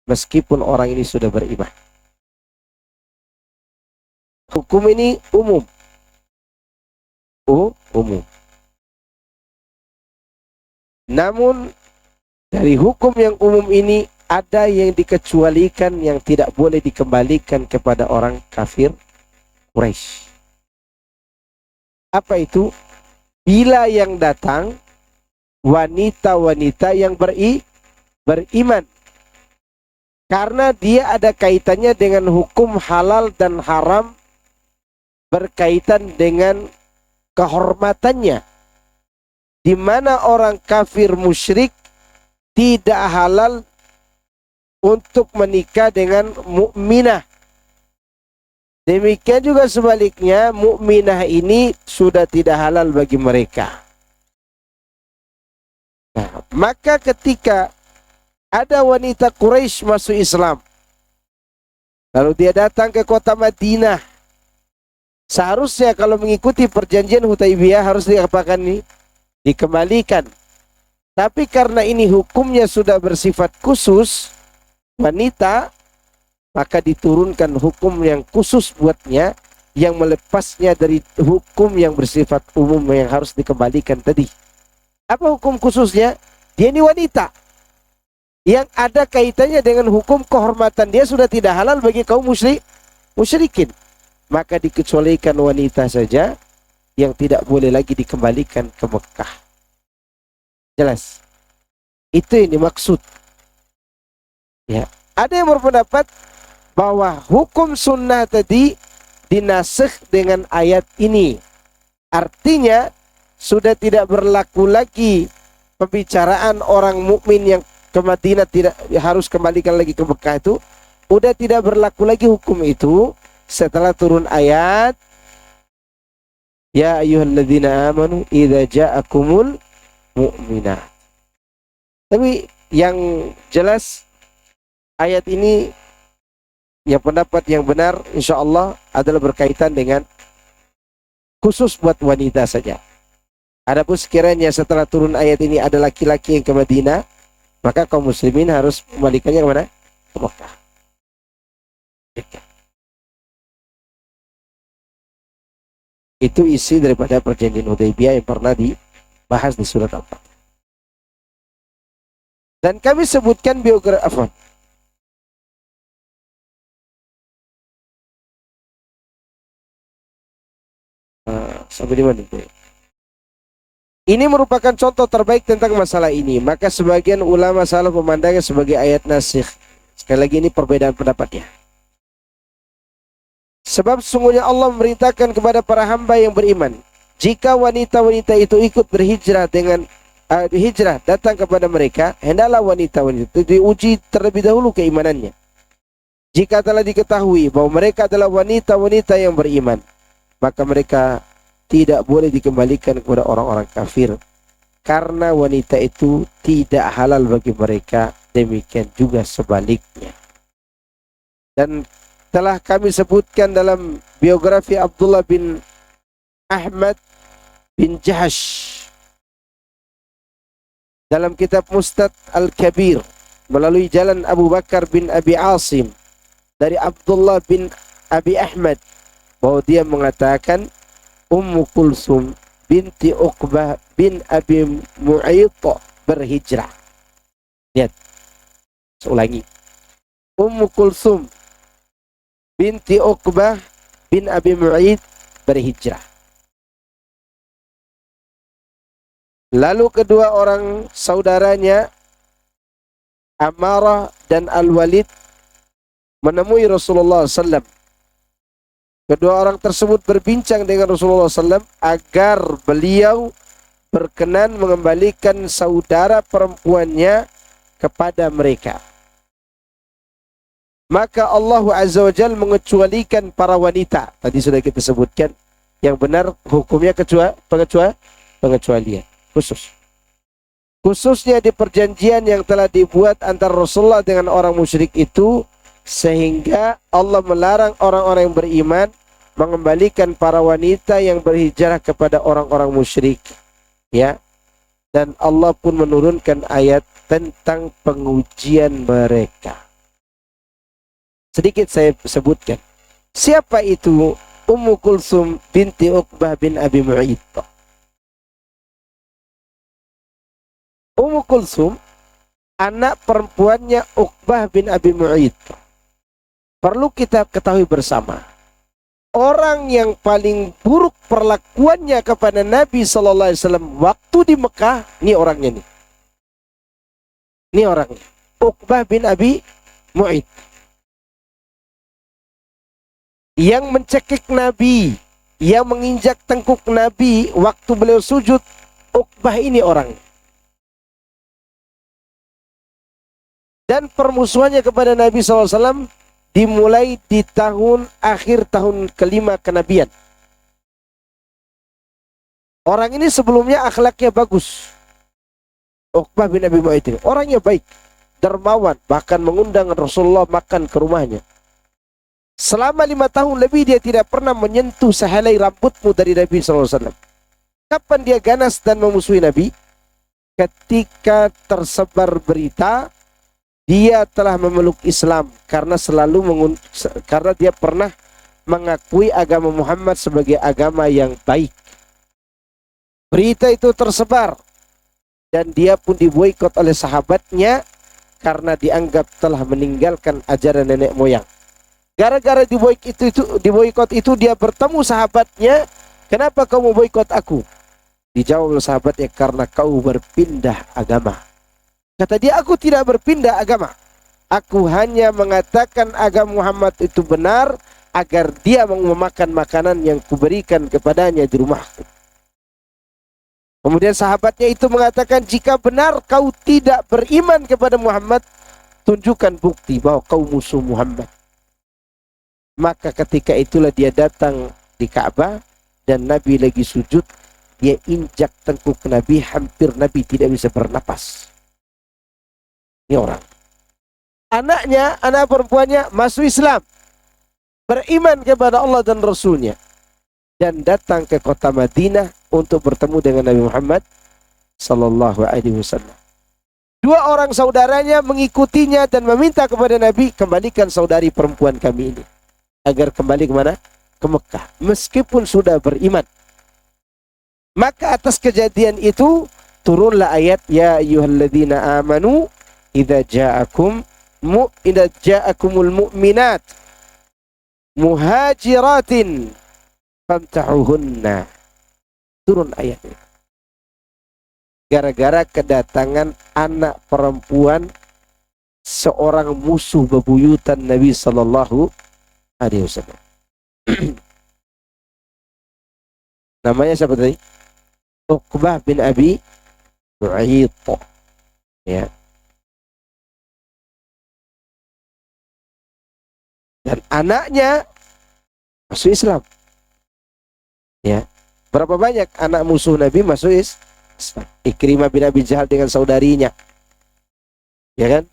meskipun orang ini sudah beriman. Hukum ini umum. Umum. Namun dari hukum yang umum ini ada yang dikecualikan, yang tidak boleh dikembalikan kepada orang kafir Quraisy. Apa itu? Bila yang datang wanita-wanita yang beriman, karena dia ada kaitannya dengan hukum halal dan haram, berkaitan dengan kehormatannya, di mana orang kafir musyrik tidak halal untuk menikah dengan mukminah. Demikian juga sebaliknya, mukminah ini sudah tidak halal bagi mereka. Nah, maka ketika ada wanita Quraisy masuk Islam, lalu dia datang ke kota Madinah, seharusnya kalau mengikuti perjanjian Hudaybiyah harus diapakan nih? Dikembalikan. Tapi karena ini hukumnya sudah bersifat khusus wanita, maka diturunkan hukum yang khusus buatnya, yang melepasnya dari hukum yang bersifat umum yang harus dikembalikan tadi. Apa hukum khususnya? Dia ini wanita yang ada kaitannya dengan hukum kehormatan, dia sudah tidak halal bagi kaum musyrikin. Maka dikecualikan wanita saja yang tidak boleh lagi dikembalikan ke Mekah. Jelas? Itu ini maksud. Ya. Ada yang berpendapat bahwa hukum sunnah tadi dinasikh dengan ayat ini. Artinya sudah tidak berlaku lagi pembicaraan orang mukmin yang ke Madinah tidak harus kembalikan lagi ke Mekah itu. Udah tidak berlaku lagi hukum itu setelah turun ayat Ya ayyuhalladzina amanu idza ja'akumul mu'minat. Tapi yang jelas ayat ini, yang pendapat yang benar insyaallah adalah berkaitan dengan khusus buat wanita saja. Adapun sekiranya setelah turun ayat ini ada laki-laki yang ke Madinah, maka kaum muslimin harus kembalikannya kemana? Ke Mekah. Itu isi daripada perjanjian Hudaybiyah yang pernah dibahas di surat Al-Fatihah. Dan kami sebutkan biografi sampai di mana itu? Ini merupakan contoh terbaik tentang masalah ini. Maka sebagian ulama salaf memandangnya sebagai ayat nasikh. Sekali lagi ini perbedaan pendapatnya. Sebab sesungguhnya Allah memerintahkan kepada para hamba yang beriman, jika wanita-wanita itu ikut berhijrah dengan hijrah datang kepada mereka, hendaklah wanita-wanita itu diuji terlebih dahulu keimanannya. Jika telah diketahui bahwa mereka adalah wanita-wanita yang beriman, maka mereka tidak boleh dikembalikan kepada orang-orang kafir, karena wanita itu tidak halal bagi mereka, demikian juga sebaliknya. Dan telah kami sebutkan dalam biografi Abdullah bin Ahmad bin Jahash dalam kitab Mustad Al-Kabir melalui jalan Abu Bakar bin Abi Asim dari Abdullah bin Abi Ahmad bahwa dia mengatakan Ummu Kulsum binti Uqbah bin Abi Mu'ayth berhijrah. Lihat, saya ulangi. Ummu Kulsum binti Uqbah bin Abi Mu'ayth berhijrah. Lalu kedua orang saudaranya Amarah dan Al-Walid menemui Rasulullah SAW. Kedua orang tersebut berbincang dengan Rasulullah SAW agar beliau berkenan mengembalikan saudara perempuannya kepada mereka. Maka Allah Azza wa Jalla mengecualikan para wanita. Tadi sudah kita sebutkan. Yang benar hukumnya pengecualian. Khususnya di perjanjian yang telah dibuat antara Rasulullah dengan orang musyrik itu, sehingga Allah melarang orang-orang yang beriman mengembalikan para wanita yang berhijrah kepada orang-orang musyrik. Ya. Dan Allah pun menurunkan ayat tentang pengujian mereka. Sedikit saya sebutkan. Siapa itu Ummu Kulsum binti Uqbah bin Abi Mu'ayth? Ummu Kulsum anak perempuannya Uqbah bin Abi Mu'ayth. Perlu kita ketahui bersama, orang yang paling buruk perlakuannya kepada Nabi SAW waktu di Mekah, ini orangnya nih. Ini orangnya, Uqbah bin Abi Mu'ayth. Yang mencekik Nabi, yang menginjak tengkuk Nabi waktu beliau sujud, Uqbah ini orangnya. Dan permusuhannya kepada Nabi SAW dimulai di akhir tahun kelima kenabian. Orang ini sebelumnya akhlaknya bagus. Uqbah bin Abi Mu'ayth, orangnya baik, dermawan, bahkan mengundang Rasulullah makan ke rumahnya. Selama 5 tahun lebih dia tidak pernah menyentuh sehelai rambutmu dari Nabi SAW. Kapan dia ganas dan memusuhi Nabi? Ketika tersebar berita dia telah memeluk Islam karena karena dia pernah mengakui agama Muhammad sebagai agama yang baik. Berita itu tersebar dan dia pun diboikot oleh sahabatnya karena dianggap telah meninggalkan ajaran nenek moyang. Gara-gara diboikot itu dia bertemu sahabatnya, kenapa kau memboikot aku? Dijawab oleh sahabatnya, karena kau berpindah agama. Kata dia, aku tidak berpindah agama. Aku hanya mengatakan agama Muhammad itu benar agar dia mau memakan makanan yang kuberikan kepadanya di rumahku. Kemudian sahabatnya itu mengatakan, jika benar kau tidak beriman kepada Muhammad, tunjukkan bukti bahwa kau musuh Muhammad. Maka ketika itulah dia datang di Ka'bah dan Nabi lagi sujud, dia injak tengkuk Nabi, hampir Nabi tidak bisa bernapas. Ini orang. Anaknya, anak perempuannya masuk Islam, beriman kepada Allah dan Rasulnya, dan datang ke kota Madinah untuk bertemu dengan Nabi Muhammad sallallahu alaihi wasallam. Dua orang saudaranya mengikutinya dan meminta kepada Nabi, kembalikan saudari perempuan kami ini agar kembali ke mana? Ke Mekah, meskipun sudah beriman. Maka atas kejadian itu turunlah ayat, ya ayyuhalladzina amanu idza ja'akumul mu'minat muhajiratin famtahuhunna. Turun ayat ini. gara-gara kedatangan anak perempuan seorang musuh bebuyutan Nabi sallallahu alaihi wasallam. Namanya siapa tadi? Uqbah bin Abi Mu'ayth. Ya. Dan anaknya masuk Islam. Ya. Berapa banyak anak musuh Nabi masuk Islam? Ikrimah bin Abi Jahal dengan saudarinya. Ya kan?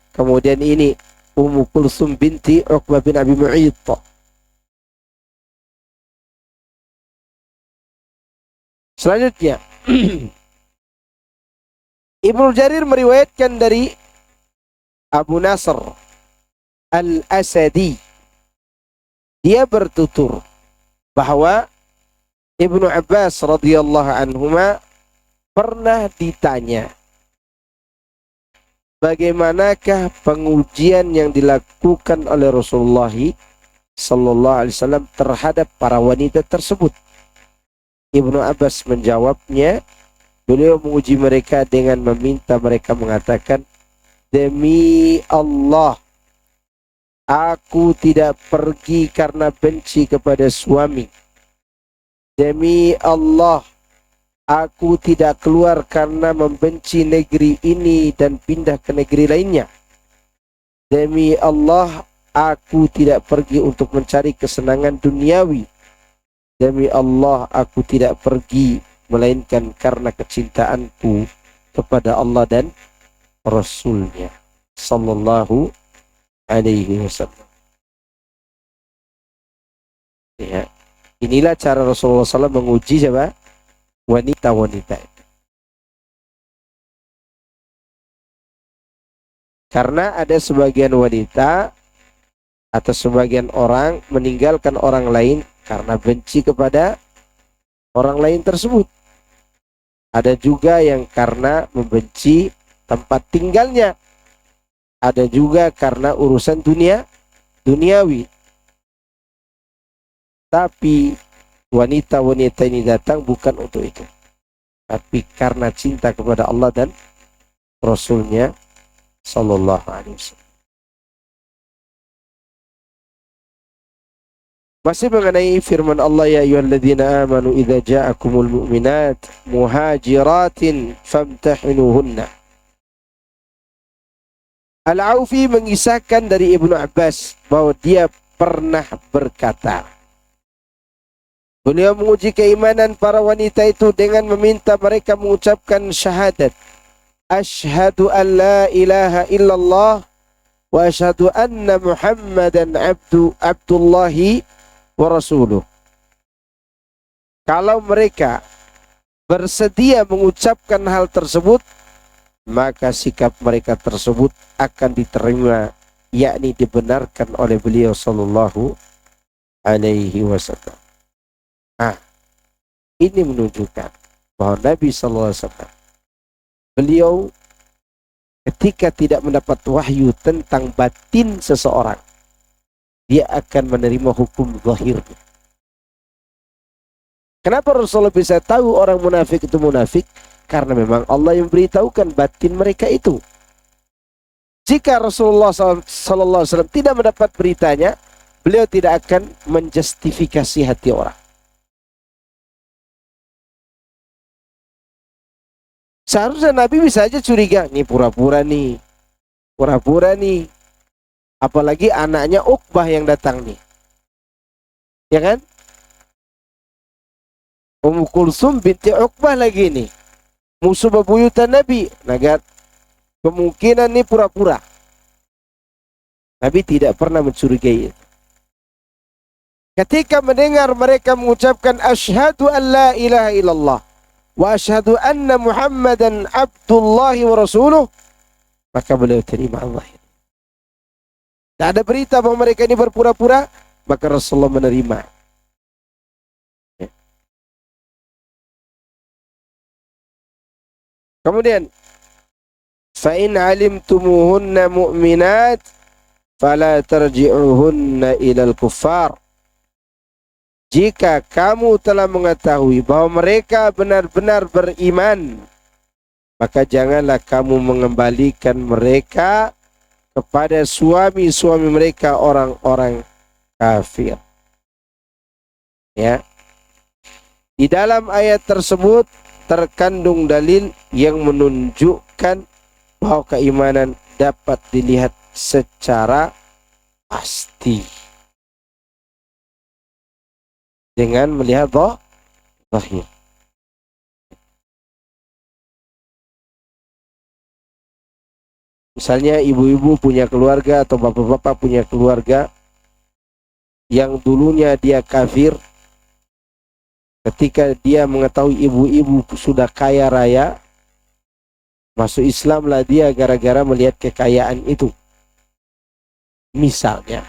Kemudian ini Ummu Kulsum binti Uqbah bin Abi Mu'ayth. Selanjutnya Ibnu Jarir meriwayatkan dari Abu Nasr Al-Asadi, dia bertutur bahwa Ibnu Abbas radhiyallahu anhuma pernah ditanya, bagaimanakah pengujian yang dilakukan oleh Rasulullah sallallahu alaihi wasallam terhadap para wanita tersebut. Ibnu Abbas menjawabnya, beliau menguji mereka dengan meminta mereka mengatakan, demi Allah, aku tidak pergi karena benci kepada suami. Demi Allah, aku tidak keluar karena membenci negeri ini dan pindah ke negeri lainnya. Demi Allah, aku tidak pergi untuk mencari kesenangan duniawi. Demi Allah, aku tidak pergi melainkan karena kecintaanku kepada Allah dan Rasulnya sallallahu alaihi wasallam. Ya. Inilah cara Rasulullah SAW menguji siapa? Wanita-wanita. Karena ada sebagian wanita atau sebagian orang meninggalkan orang lain karena benci kepada orang lain tersebut. Ada juga yang karena membenci tempat tinggalnya. Ada juga karena urusan duniawi. Tapi wanita-wanita ini datang bukan untuk itu, tapi karena cinta kepada Allah dan Rasulnya sallallahu alaihi wasallam. Masih mengenai firman Allah, ya ayyuhalladzina amanu idza ja'akumul mu'minat muhajiratin famtahinuhunna. Al-Aufi mengisahkan dari Ibnu Abbas bahwa dia pernah berkata, beliau menguji keimanan para wanita itu dengan meminta mereka mengucapkan syahadat, asyhadu an la ilaha illallah wa asyhadu anna Muhammadan abdullahi wa rasuluh. Kalau mereka bersedia mengucapkan hal tersebut, maka sikap mereka tersebut akan diterima, yakni dibenarkan oleh beliau sallallahu alaihi wasallam. Ini menunjukkan bahwa Nabi sallallahu alaihi wasallam, beliau ketika tidak mendapat wahyu tentang batin seseorang, dia akan menerima hukum zahirnya. Kenapa Rasulullah bisa tahu orang munafik itu munafik? Karena memang Allah yang beritahukan batin mereka itu. Jika Rasulullah sallallahu alaihi wasallam tidak mendapat beritanya, beliau tidak akan menjustifikasi hati orang. Seharusnya Nabi bisa aja curiga, nih pura-pura nih. Apalagi anaknya Uqbah yang datang nih. Ya kan? Ummu Kulsum binti Uqbah lagi nih. Musuh bebuyutan Nabi. Naga kemungkinan nih pura-pura. Nabi tidak pernah mencurigai itu. Ketika mendengar mereka mengucapkan asyhadu an la ilaha illallah wa asyhadu anna Muhammadan abdullahi wa rasuluh, maka beliau terima Allah. Tak ada berita bahwa mereka ini berpura-pura, maka Rasulullah menerima. Ya. Kemudian, fa in alimtumuhunna mu'minat fala tarji'uhunna ilal kuffar. Jika kamu telah mengetahui bahwa mereka benar-benar beriman, maka janganlah kamu mengembalikan mereka kepada suami-suami mereka orang-orang kafir. Ya. Di dalam ayat tersebut terkandung dalil yang menunjukkan bahwa keimanan dapat dilihat secara pasti dengan melihat zahir. Misalnya ibu-ibu punya keluarga atau bapak-bapak punya keluarga yang dulunya dia kafir, ketika dia mengetahui ibu-ibu sudah kaya raya, masuk Islamlah dia gara-gara melihat kekayaan itu. Misalnya,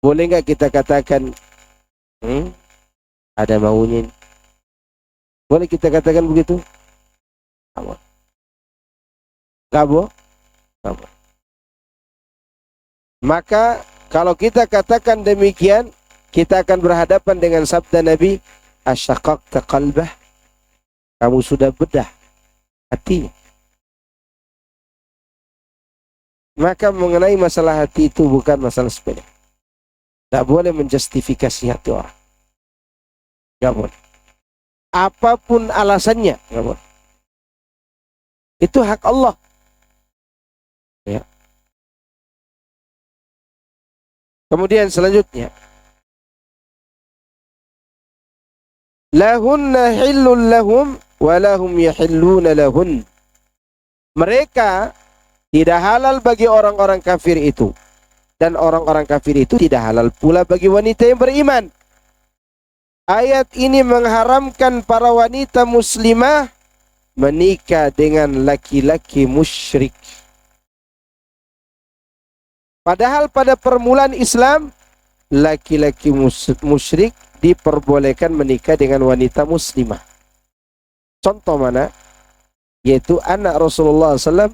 boleh nggak kita katakan ada maunya? Boleh kita katakan begitu? Nggak boleh. Maka kalau kita katakan demikian, kita akan berhadapan dengan sabda Nabi, asyaqaqta qalbah, kamu sudah bedah hatinya. Maka mengenai masalah hati itu bukan masalah sepele. Tidak boleh menjustifikasi hati orang. Tidak boleh. Apapun alasannya, tidak boleh. Itu hak Allah. Ya. Kemudian selanjutnya, lahunna hillun lahum wa lahum yahilluna lahun. Mereka tidak halal bagi orang-orang kafir itu, dan orang-orang kafir itu tidak halal pula bagi wanita yang beriman. Ayat ini mengharamkan para wanita muslimah menikah dengan laki-laki musyrik. Padahal pada permulaan Islam, laki-laki musyrik diperbolehkan menikah dengan wanita muslimah. Contoh mana? Yaitu anak Rasulullah SAW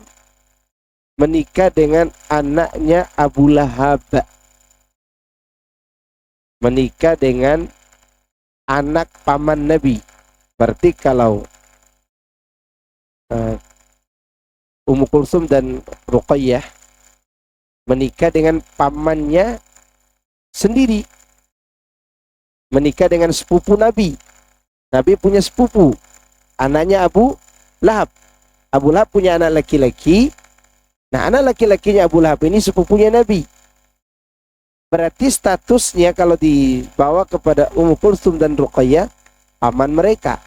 menikah dengan anaknya Abu Lahab. Menikah dengan anak paman Nabi. Berarti kalau Ummu Kulsum dan Ruqayyah menikah dengan pamannya sendiri, menikah dengan sepupu Nabi. Nabi punya sepupu, anaknya Abu Lahab. Abu Lahab punya anak laki-laki. Nah, anak laki-lakinya Abu Lahab ini sepupunya Nabi. Berarti statusnya kalau dibawa kepada Ummu Kulsum dan Ruqayyah, paman mereka.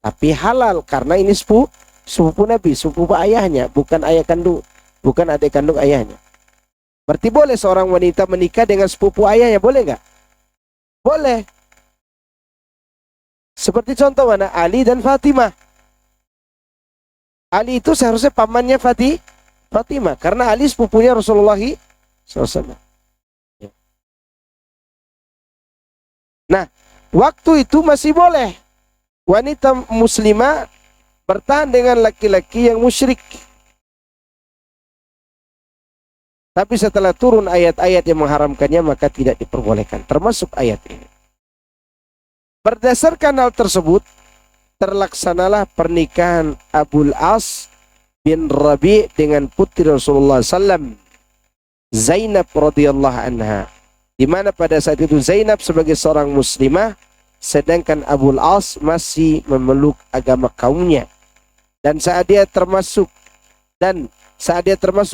Tapi halal karena ini sepupu Nabi, sepupu ayahnya, bukan ayah kandung, bukan adik kandung ayahnya. Berarti boleh seorang wanita menikah dengan sepupu ayahnya, boleh nggak? Boleh. Seperti contoh mana? Ali dan Fatimah. Ali itu seharusnya pamannya Fatimah, karena Ali sepupunya Rasulullah SAW. Nah, waktu itu masih boleh wanita muslimah bertahan dengan laki-laki yang musyrik. Tapi setelah turun ayat-ayat yang mengharamkannya, maka tidak diperbolehkan. Termasuk ayat ini. Berdasarkan hal tersebut, terlaksanalah pernikahan Abul As bin Rabi' dengan putri Rasulullah SAW, Zainab radhiyallahu anha. Di mana pada saat itu Zainab sebagai seorang muslimah, sedangkan Abul As masih memeluk agama kaumnya. Dan saat dia termasuk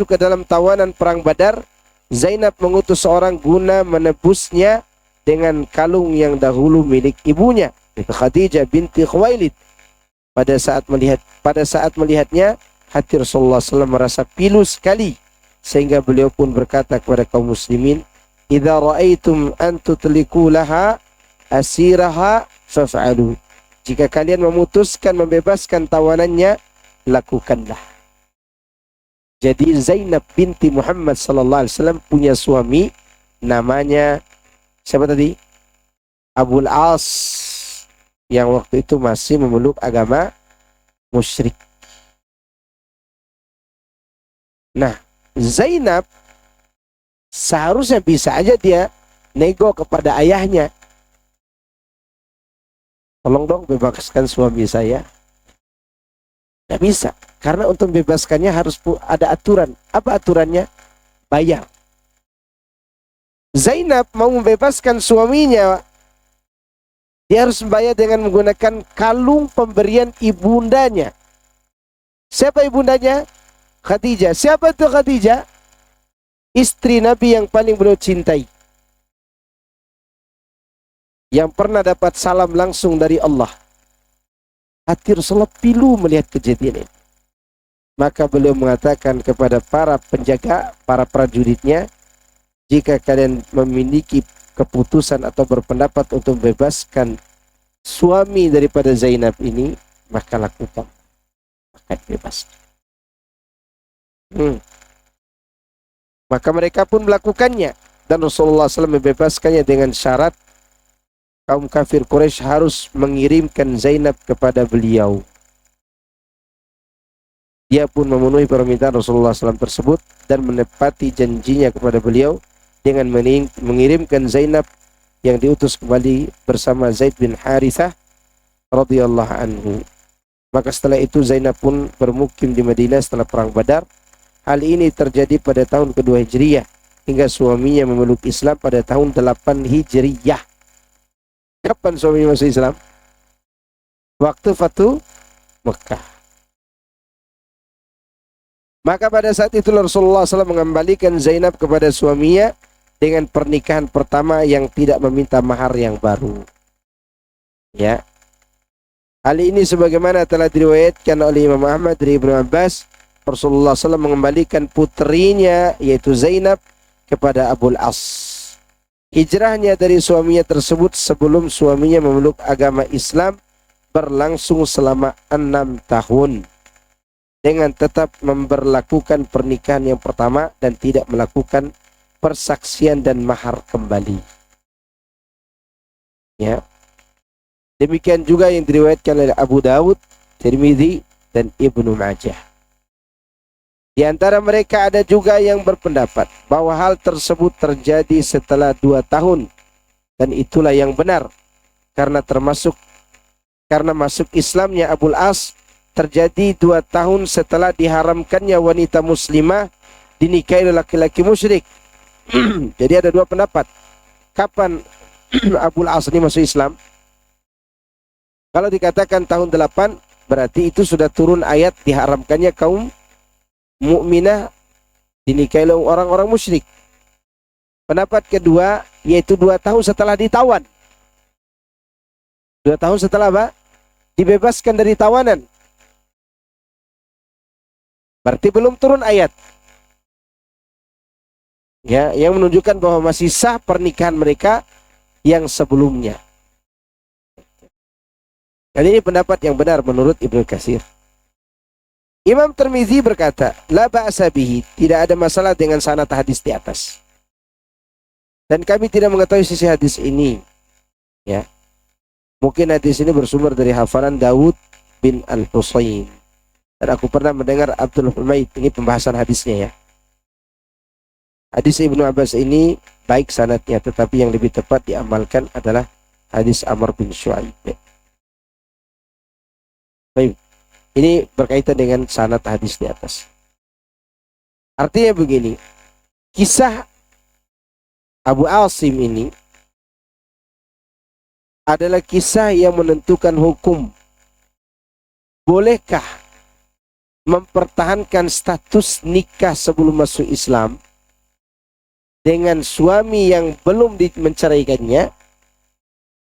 ke dalam tawanan perang Badar, Zainab mengutus seorang guna menebusnya dengan kalung yang dahulu milik ibunya, Khadijah binti Khuwailid. Pada saat melihatnya, hati Rasulullah SAW merasa pilu sekali, sehingga beliau pun berkata kepada kaum muslimin, "Idza ra'aitum an tutliqu laha asiraha faf'alu." Jika kalian memutuskan membebaskan tawanannya, lakukanlah. Jadi Zainab binti Muhammad sallallahu alaihi wasallam punya suami namanya siapa tadi? Abul As, yang waktu itu masih memeluk agama musyrik. Nah, Zainab seharusnya bisa aja dia nego kepada ayahnya. Tolong dong bebaskan suami saya. Tidak bisa. Karena untuk membebaskannya harus ada aturan. Apa aturannya? Bayar. Zainab mau membebaskan suaminya, dia harus membayar dengan menggunakan kalung pemberian ibundanya. Siapa ibundanya? Khadijah. Siapa itu Khadijah? Istri Nabi yang paling beliau cintai, yang pernah dapat salam langsung dari Allah. Hati Rasulullah pilu melihat kejadian ini. Maka beliau mengatakan kepada para penjaga, para prajuritnya, jika kalian memiliki keputusan atau berpendapat untuk membebaskan suami daripada Zainab ini, maka lakukan. Maka bebas. Maka mereka pun melakukannya. Dan Rasulullah SAW membebaskannya dengan syarat kaum kafir Quraisy harus mengirimkan Zainab kepada beliau. Dia pun memenuhi permintaan Rasulullah SAW tersebut dan menepati janjinya kepada beliau dengan mengirimkan Zainab yang diutus kembali bersama Zaid bin Harithah radhiyallahu anhu. Maka setelah itu Zainab pun bermukim di Madinah setelah perang Badar. Hal ini terjadi pada tahun kedua Hijriyah hingga suaminya memeluk Islam pada tahun 8 Hijriyah. Kapan suaminya masuk Islam? Waktu Fatu Mekah. Maka pada saat itu Rasulullah SAW mengembalikan Zainab kepada suaminya dengan pernikahan pertama yang tidak meminta mahar yang baru. Ya. Hal ini sebagaimana telah diriwayatkan oleh Imam Ahmad dari Ibnu Abbas, Rasulullah SAW mengembalikan putrinya yaitu Zainab kepada Abul As. Hijrahnya dari suaminya tersebut sebelum suaminya memeluk agama Islam berlangsung selama 6 tahun. Dengan tetap memberlakukan pernikahan yang pertama dan tidak melakukan persaksian dan mahar kembali. Ya. Demikian juga yang diriwayatkan oleh Abu Dawud, Tirmidzi dan Ibnu Majah. Di antara mereka ada juga yang berpendapat bahwa hal tersebut terjadi setelah 2 tahun dan itulah yang benar karena masuk Islamnya Abul As terjadi 2 tahun setelah diharamkannya wanita muslimah dinikahi laki-laki musyrik. Jadi ada 2 pendapat. Kapan Abul As ini masuk Islam? Kalau dikatakan tahun 8, berarti itu sudah turun ayat diharamkannya kaum mukminah dinikahi orang-orang musyrik. Pendapat kedua yaitu 2 tahun setelah ditawan. 2 tahun setelah apa? Dibebaskan dari tawanan. Berarti belum turun ayat. Ya, yang menunjukkan bahwa masih sah pernikahan mereka yang sebelumnya. Dan ini pendapat yang benar menurut Ibnu Katsir. Imam Tirmidzi berkata, la ba'sa bihi, tidak ada masalah dengan sanad hadis di atas. Dan kami tidak mengetahui sisi hadis ini. Ya. Mungkin hadis ini bersumber dari hafalan Daud bin Al-Husayn. Dan aku pernah mendengar Abdul Humaid, ini pembahasan hadisnya ya. Hadis Ibnu Abbas ini baik sanadnya, tetapi yang lebih tepat diamalkan adalah hadis Amr bin Shu'aib. Baik. Ini berkaitan dengan sanad hadis di atas. Artinya begini, kisah Abu Asim ini adalah kisah yang menentukan hukum. Bolehkah mempertahankan status nikah sebelum masuk Islam dengan suami yang belum menceraikannya,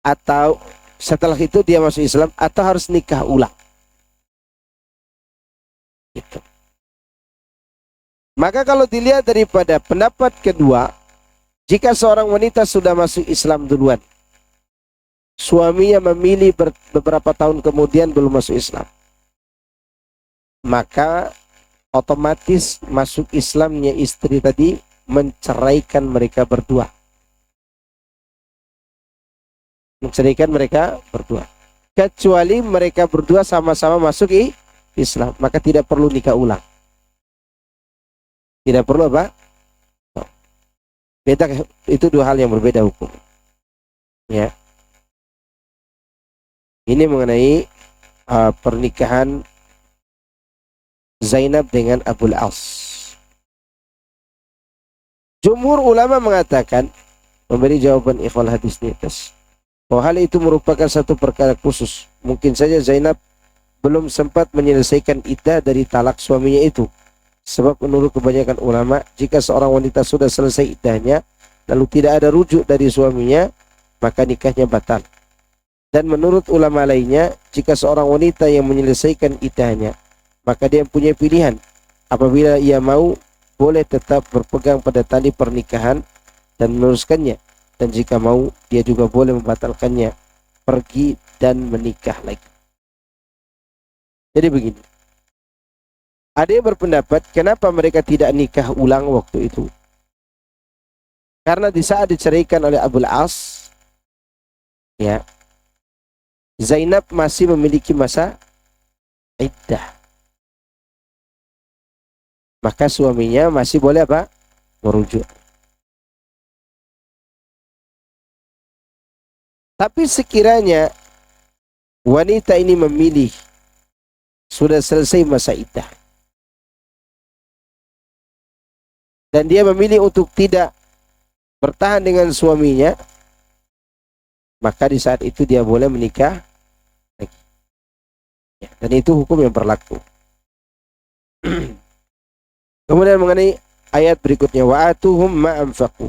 atau setelah itu dia masuk Islam, atau harus nikah ulang? Gitu. Maka kalau dilihat daripada pendapat kedua, jika seorang wanita sudah masuk Islam duluan, suaminya memilih beberapa tahun kemudian belum masuk Islam, maka otomatis masuk Islamnya istri tadi menceraikan mereka berdua. Menceraikan mereka berdua. Kecuali mereka berdua sama-sama masuk Islam, maka tidak perlu nikah ulang. Tidak perlu apa? Beda, itu 2 hal yang berbeda hukum. Ya. Ini mengenai pernikahan Zainab dengan Abul As. Jumhur ulama mengatakan, memberi jawaban ikhwal hadis di atas, bahwa hal itu merupakan satu perkara khusus. Mungkin saja Zainab belum sempat menyelesaikan iddah dari talak suaminya itu. Sebab menurut kebanyakan ulama, jika seorang wanita sudah selesai iddahnya, lalu tidak ada rujuk dari suaminya, maka nikahnya batal. Dan menurut ulama lainnya, jika seorang wanita yang menyelesaikan iddahnya, maka dia punya pilihan. Apabila ia mau, boleh tetap berpegang pada tali pernikahan dan meneruskannya. Dan jika mau, dia juga boleh membatalkannya, pergi dan menikah lagi. Jadi begini, ada yang berpendapat kenapa mereka tidak nikah ulang waktu itu. Karena di saat diceraikan oleh Abul As, ya, Zainab masih memiliki masa iddah. Maka suaminya masih boleh apa? Merujuk. Tapi sekiranya wanita ini memilih sudah selesai masa iddah dan dia memilih untuk tidak bertahan dengan suaminya, maka di saat itu dia boleh menikah lagi. Ya, dan itu hukum yang berlaku. Kemudian mengenai ayat berikutnya, wa atuhum ma anfaqu,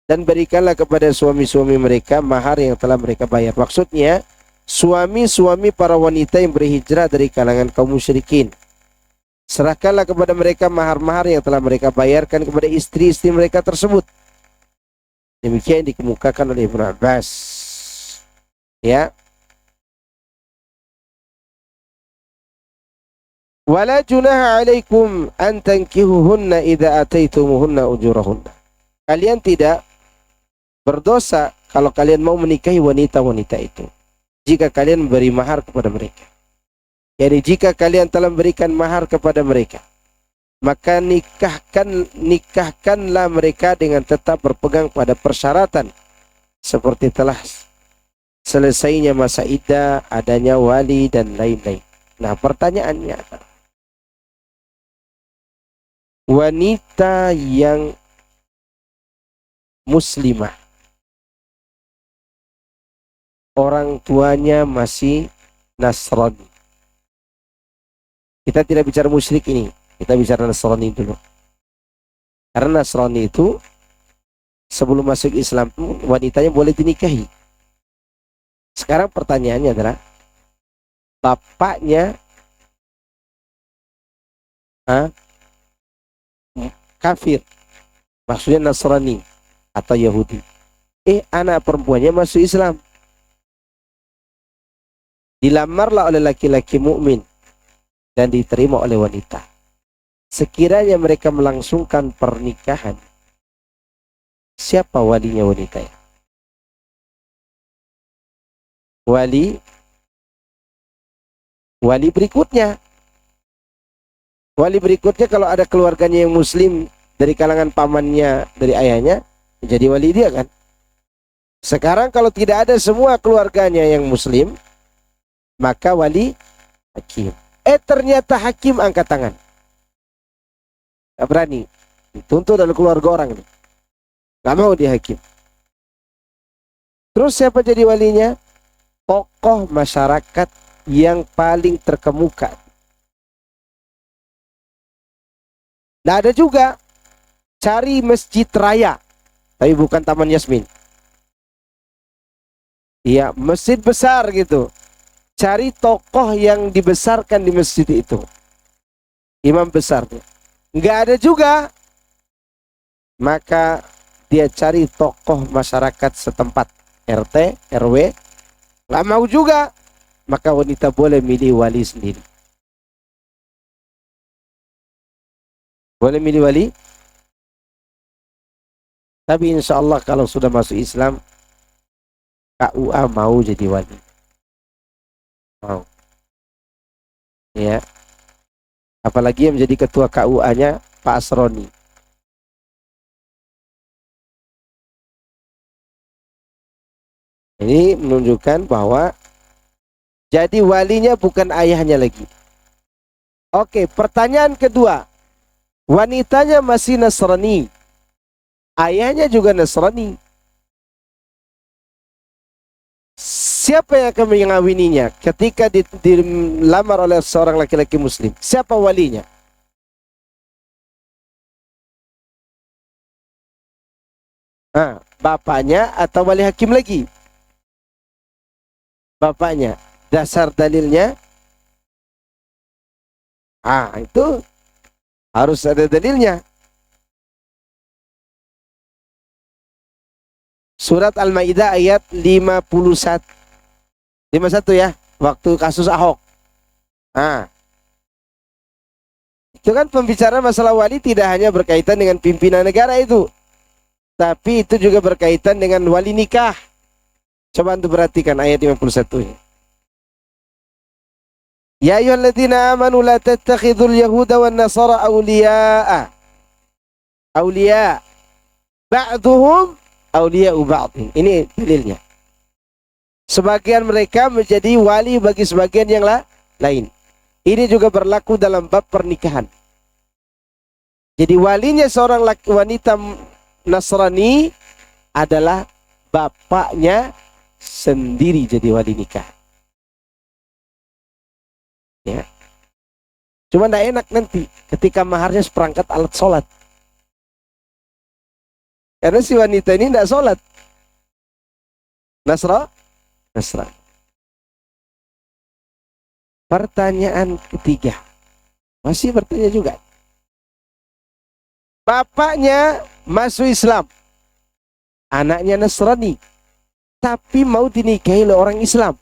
dan berikanlah kepada suami-suami mereka mahar yang telah mereka bayar. Maksudnya suami-suami para wanita yang berhijrah dari kalangan kaum musyrikin, serahkanlah kepada mereka mahar-mahar yang telah mereka bayarkan kepada istri-istri mereka tersebut. Demikian dikemukakan oleh Ibnu Abbas. Ya. Wala junaha alaikum an tankihuhunna idza ataitumuhunna ujurahunna. Kalian tidak berdosa kalau kalian mau menikahi wanita-wanita itu, jika kalian memberi mahar kepada mereka. Yani jika kalian telah memberikan mahar kepada mereka, maka nikahkanlah mereka dengan tetap berpegang pada persyaratan seperti telah selesainya masa iddah, adanya wali dan lain-lain. Nah, pertanyaannya adalah, wanita yang muslimah, orang tuanya masih Nasrani. Kita tidak bicara musyrik ini, kita bicara Nasrani dulu. Karena Nasrani itu sebelum masuk Islam wanitanya boleh dinikahi. Sekarang pertanyaannya adalah, bapaknya kafir, maksudnya Nasrani atau Yahudi. Anak perempuannya masuk Islam, dilamarlah oleh laki-laki mukmin dan diterima oleh wanita. Sekiranya mereka melangsungkan pernikahan, siapa walinya wanita ya? Wali berikutnya. Wali berikutnya kalau ada keluarganya yang muslim dari kalangan pamannya, dari ayahnya, jadi wali dia kan. Sekarang kalau tidak ada semua keluarganya yang muslim, maka wali hakim. Ternyata hakim angkat tangan. Gak berani. Dituntut dari keluarga orang ini. Gak mau dia hakim. Terus siapa jadi walinya? Tokoh masyarakat yang paling terkemuka. Nah, ada juga cari masjid raya, tapi bukan Taman Yasmin. Iya, masjid besar gitu. Cari tokoh yang dibesarkan di masjid itu, imam besar. Nggak ada juga, maka dia cari tokoh masyarakat setempat, RT, RW. Nggak mau juga, maka wanita boleh milih wali sendiri. Boleh milih wali. Tapi insya Allah kalau sudah masuk Islam, KUA mau jadi wali. Mau. Ya. Apalagi yang menjadi ketua KUA-nya Pak Asroni. Ini menunjukkan bahwa jadi walinya bukan ayahnya lagi. Oke, pertanyaan kedua. Wanitanya masih Nasrani. Ayahnya juga Nasrani. Siapa yang akan mengawininya ketika dilamar oleh seorang laki-laki muslim? Siapa walinya? Bapaknya atau wali hakim lagi? Bapaknya. Dasar dalilnya? Itu harus ada dalilnya. Surat Al-Maidah ayat 51. 51 ya, waktu kasus Ahok. Itu kan pembicaraan masalah wali tidak hanya berkaitan dengan pimpinan negara itu, tapi itu juga berkaitan dengan wali nikah. Coba untuk perhatikan ayat 51 ini. Ya ayyuhalladzina amanu la tattakhidul yahuda wan nasara awliya'a. Awliya. Ba'duhum awliya'u ba'din. Ini dalilnya. Sebagian mereka menjadi wali bagi sebagian yang lain. Ini juga berlaku dalam bab pernikahan. Jadi walinya seorang wanita Nasrani adalah bapaknya sendiri jadi wali nikah. Ya. Cuma tidak enak nanti ketika maharnya seperangkat alat sholat. Karena si wanita ini tidak sholat. Nasrani. Pertanyaan ketiga. Masih bertanya juga. Bapaknya masuk Islam. Anaknya Nasrani. Tapi mau dinikahi oleh orang Islam.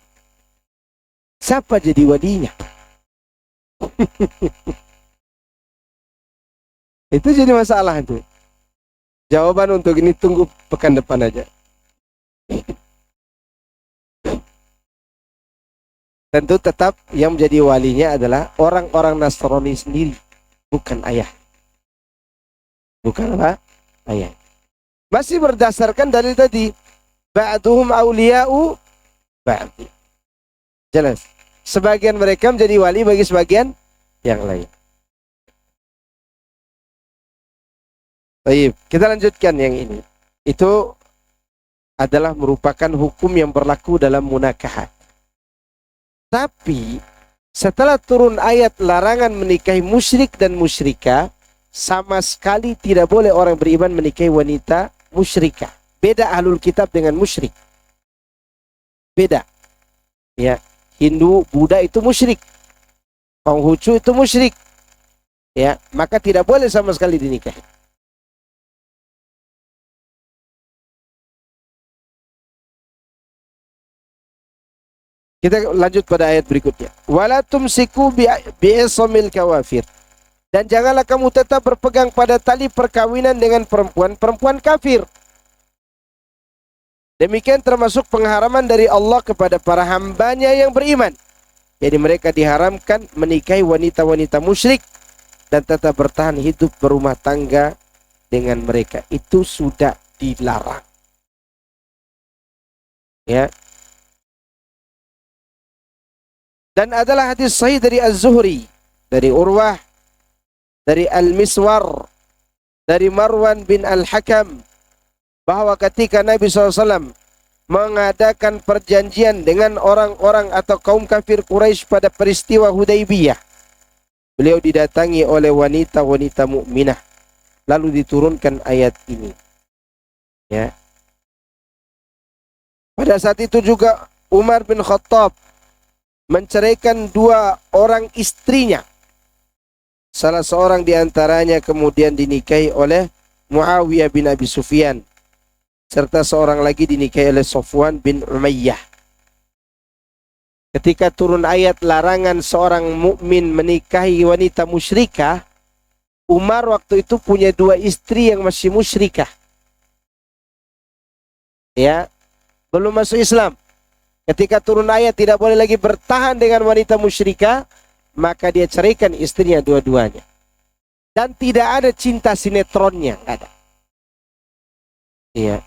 Siapa jadi walinya? Itu jadi masalah itu. Jawaban untuk ini tunggu pekan depan aja. Tentu tetap yang menjadi walinya adalah orang-orang Nasrani sendiri, bukan ayah. Bukan apa? Ayah. Masih berdasarkan dalil tadi. Ba'duhum awliya'u ba'di. Jelas. Sebagian mereka menjadi wali bagi sebagian yang lain. Baik, kita lanjutkan yang ini. Itu adalah merupakan hukum yang berlaku dalam munakahat. Tapi setelah turun ayat larangan menikahi musyrik dan musyrikah, sama sekali tidak boleh orang beriman menikahi wanita musyrikah. Beda ahlul kitab dengan musyrik. Beda. Ya, Hindu, Buddha itu musyrik. Konghucu itu musyrik. Ya, maka tidak boleh sama sekali dinikahi. Kita lanjut pada ayat berikutnya. Wala tumsiku bi'isamil kawafir. Dan janganlah kamu tetap berpegang pada tali perkawinan dengan perempuan kafir. Demikian termasuk pengharaman dari Allah kepada para hambanya yang beriman. Jadi mereka diharamkan menikahi wanita-wanita musyrik dan tetap bertahan hidup berumah tangga dengan mereka. Itu sudah dilarang. Ya. Dan adalah hadis sahih dari Az-Zuhri, dari Urwah, dari Al-Miswar, dari Marwan bin Al-Hakam, bahwa ketika Nabi SAW mengadakan perjanjian dengan orang-orang atau kaum kafir Quraisy pada peristiwa Hudaybiyah, beliau didatangi oleh wanita-wanita mukminah, lalu diturunkan ayat ini. Ya. Pada saat itu juga Umar bin Khattab menceraikan 2 orang istrinya. Salah seorang diantaranya kemudian dinikahi oleh Muawiyah bin Abi Sufyan, serta seorang lagi dinikahi oleh Sofwan bin Umayyah. Ketika turun ayat larangan seorang mukmin menikahi wanita musyrikah, Umar waktu itu punya 2 istri yang masih musyrikah. Ya, belum masuk Islam. Ketika turun ayat tidak boleh lagi bertahan dengan wanita musyrikah, maka dia ceraikan istrinya dua-duanya. Dan tidak ada cinta sinetronnya, ada. Iya.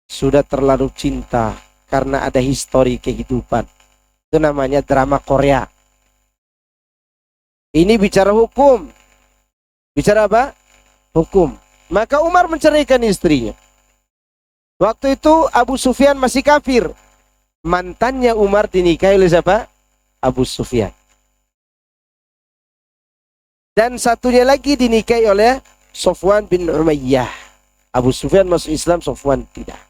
Sudah terlalu cinta karena ada histori kehidupan. Itu namanya drama Korea. Ini bicara hukum. Bicara apa? Hukum. Maka Umar menceraikan istrinya. Waktu itu Abu Sufyan masih kafir. Mantannya Umar dinikahi oleh siapa? Abu Sufyan. Dan satunya lagi dinikahi oleh Sofwan bin Umayyah. Abu Sufyan masuk Islam, Sofwan tidak.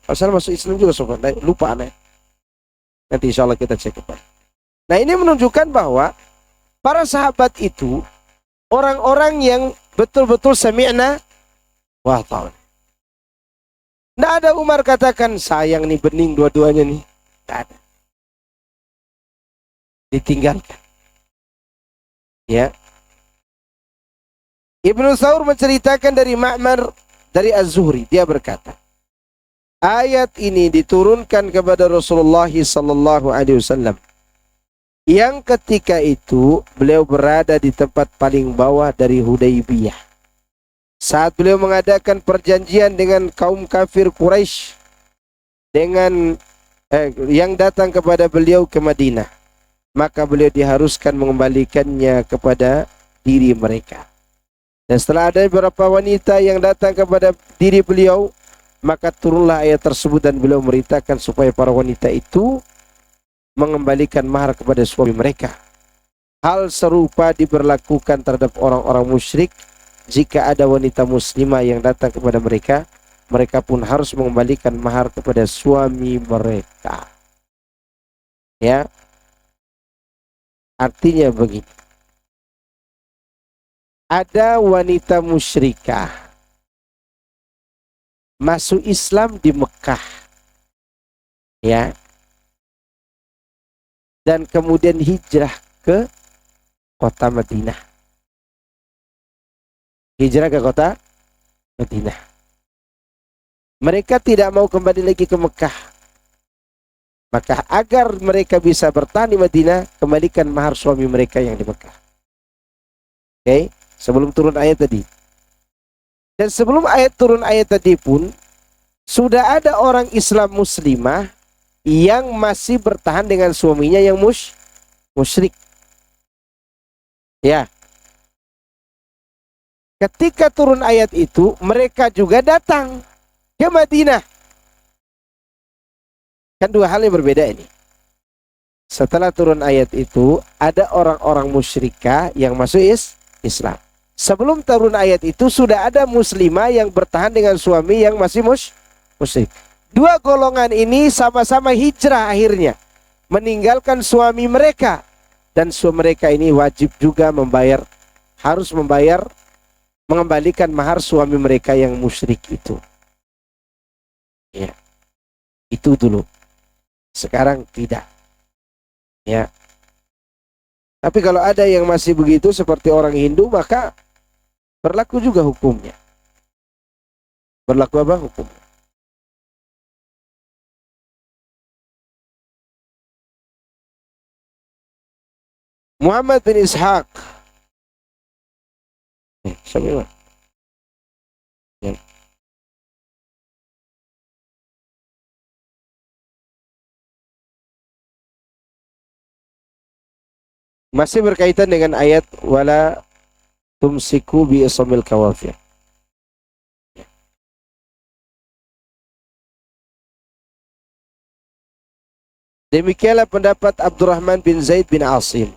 Asal masuk Islam juga Sofwan. Lupa aneh. Nanti insya Allah kita cek kembali. Nah, ini menunjukkan bahwa para sahabat itu orang-orang yang betul-betul sami'na wa ta'ala. Tidak ada Umar katakan sayang nih bening dua-duanya nih. Tidak ada. Ditinggalkan. Ya. Ibnu Thawr menceritakan dari Ma'mar dari Az-Zuhri, dia berkata, ayat ini diturunkan kepada Rasulullah sallallahu alaihi wasallam yang ketika itu beliau berada di tempat paling bawah dari Hudaybiyah. Saat beliau mengadakan perjanjian dengan kaum kafir Quraisy dengan yang datang kepada beliau ke Madinah, maka beliau diharuskan mengembalikannya kepada diri mereka. Dan setelah ada beberapa wanita yang datang kepada diri beliau, maka turunlah ayat tersebut dan beliau merintahkan supaya para wanita itu mengembalikan mahar kepada suami mereka. Hal serupa diberlakukan terhadap orang-orang musyrik. Jika ada wanita muslimah yang datang kepada mereka, mereka pun harus mengembalikan mahar kepada suami mereka. Ya. Artinya begini. Ada wanita musyrikah masuk Islam di Mekah. Ya. Dan kemudian hijrah ke kota Madinah. Hijrah ke kota Madinah. Mereka tidak mau kembali lagi ke Mekah. Maka agar mereka bisa bertahan di Madinah, kembalikan mahar suami mereka yang di Mekah. Oke, sebelum turun ayat tadi. Dan sebelum turun ayat tadi pun, sudah ada orang Islam muslimah yang masih bertahan dengan suaminya yang musyrik. Ya. Ketika turun ayat itu, mereka juga datang ke Madinah. Kan dua hal yang berbeda ini. Setelah turun ayat itu, ada orang-orang musyrikah yang masuk Islam. Sebelum turun ayat itu, sudah ada muslimah yang bertahan dengan suami yang masih musyrik. Dua golongan ini sama-sama hijrah akhirnya. Meninggalkan suami mereka. Dan suami mereka ini wajib juga harus mengembalikan mahar suami mereka yang musyrik itu. Ya. Itu dulu. Sekarang tidak. Ya. Tapi kalau ada yang masih begitu seperti orang Hindu, maka berlaku juga hukumnya. Berlaku apa hukumnya? Muhammad bin Ishaq. Siapa? Ya. Masih berkaitan dengan ayat wala tumsiku bi ismil kawafir. Demikianlah pendapat Abdurrahman bin Zaid bin Asim.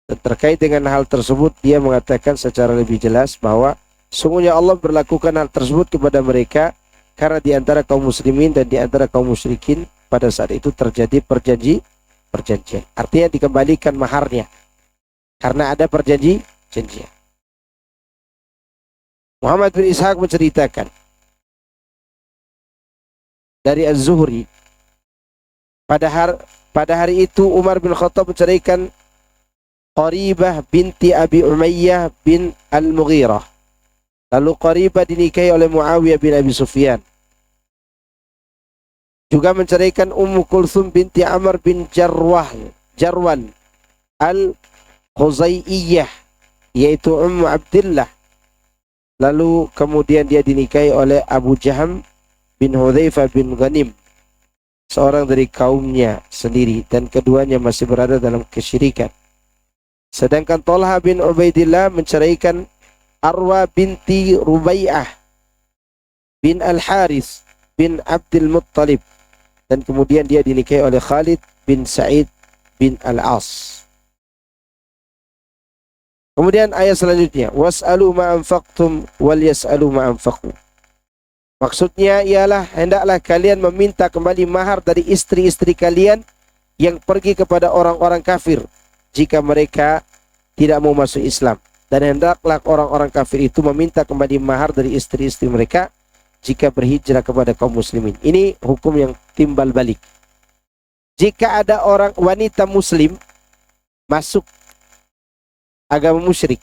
Dan terkait dengan hal tersebut, dia mengatakan secara lebih jelas bahwa sungguhnya Allah berlakukan hal tersebut kepada mereka karena di antara kaum muslimin dan di antara kaum musyrikin pada saat itu terjadi perjanjian. Artinya dikembalikan maharnya karena ada perjanjian. Muhammad bin Ishaq menceritakan dari Az-Zuhri, pada hari itu Umar bin Khattab menceraikan Qaribah binti Abi Umayyah bin Al-Mughirah. Lalu Qaribah dinikahi oleh Muawiyah bin Abi Sufyan. Juga menceraikan Ummu Kulthum binti Amr bin Jarwan Al-Khuzaiyah, yaitu Ummu Abdillah. Lalu kemudian dia dinikahi oleh Abu Jaham bin Hudzaifah bin Ghanim, seorang dari kaumnya sendiri, dan keduanya masih berada dalam kesyirikan. Sedangkan Talha bin Ubaidillah menceraikan Arwa binti Rubai'ah bin Al-Haris bin Abdul Muttalib, dan kemudian dia dinikahi oleh Khalid bin Sa'id bin Al-As. Kemudian ayat selanjutnya, was'alu ma anfaqtum wal yas'alu ma anfaqu. Maksudnya ialah hendaklah kalian meminta kembali mahar dari istri-istri kalian yang pergi kepada orang-orang kafir jika mereka tidak mau masuk Islam, dan hendaklah orang-orang kafir itu meminta kembali mahar dari istri-istri mereka jika berhijrah kepada kaum muslimin. Ini hukum yang timbal balik. Jika ada orang wanita muslim masuk agama musyrik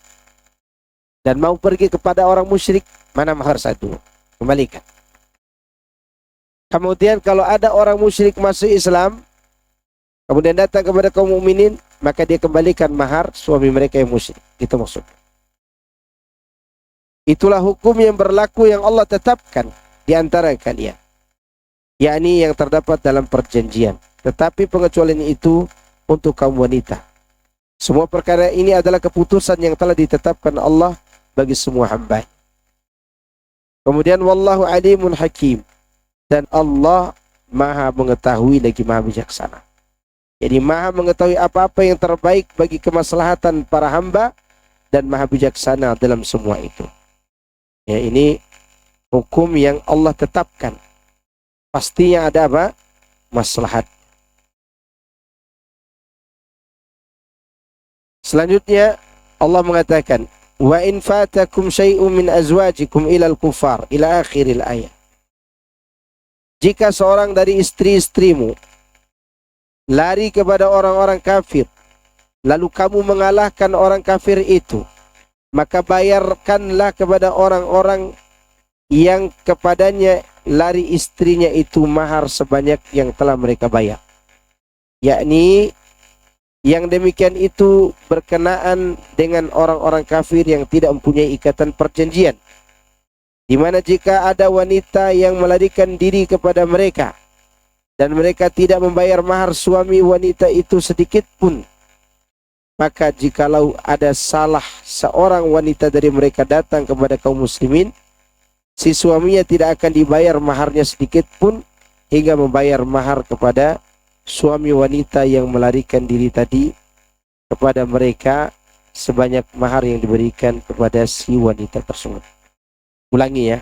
dan mau pergi kepada orang musyrik, mana mahar satu? Kembalikan. Kemudian kalau ada orang musyrik masuk Islam, kemudian datang kepada kaum mukminin, maka dia kembalikan mahar suami mereka yang musyrik. Itu maksudnya. Itulah hukum yang berlaku yang Allah tetapkan di antara kalian, yakni yang terdapat dalam perjanjian. Tetapi pengecualian itu untuk kaum wanita. Semua perkara ini adalah keputusan yang telah ditetapkan Allah bagi semua hamba. Kemudian wallahu alimun hakim, dan Allah maha mengetahui lagi maha bijaksana. Jadi maha mengetahui apa-apa yang terbaik bagi kemaslahatan para hamba dan maha bijaksana dalam semua itu. Ya, ini hukum yang Allah tetapkan. Pastinya ada apa? Maslahat. Selanjutnya Allah mengatakan, wa in fatakum syai'un min azwajikum ilal kufar ila akhiril ayat. Jika seorang dari istri-istrimu lari kepada orang-orang kafir, lalu kamu mengalahkan orang kafir itu, maka bayarkanlah kepada orang-orang yang kepadanya lari istrinya itu mahar sebanyak yang telah mereka bayar. Yakni yang demikian itu berkenaan dengan orang-orang kafir yang tidak mempunyai ikatan perjanjian, di mana jika ada wanita yang melarikan diri kepada mereka dan mereka tidak membayar mahar suami wanita itu sedikit pun, maka jikalau ada salah seorang wanita dari mereka datang kepada kaum muslimin, si suaminya tidak akan dibayar maharnya sedikit pun hingga membayar mahar kepada suami wanita yang melarikan diri tadi kepada mereka sebanyak mahar yang diberikan kepada si wanita tersebut. Ulangi ya.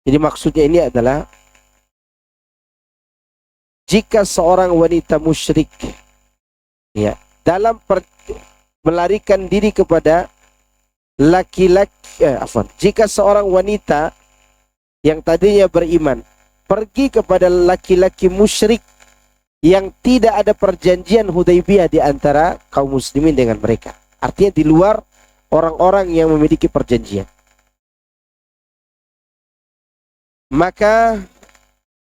Jadi maksudnya ini adalah jika seorang wanita musyrik ya dalam melarikan diri kepada laki-laki, jika seorang wanita yang tadinya beriman pergi kepada laki-laki musyrik yang tidak ada perjanjian Hudaybiyah di antara kaum muslimin dengan mereka, artinya di luar orang-orang yang memiliki perjanjian, maka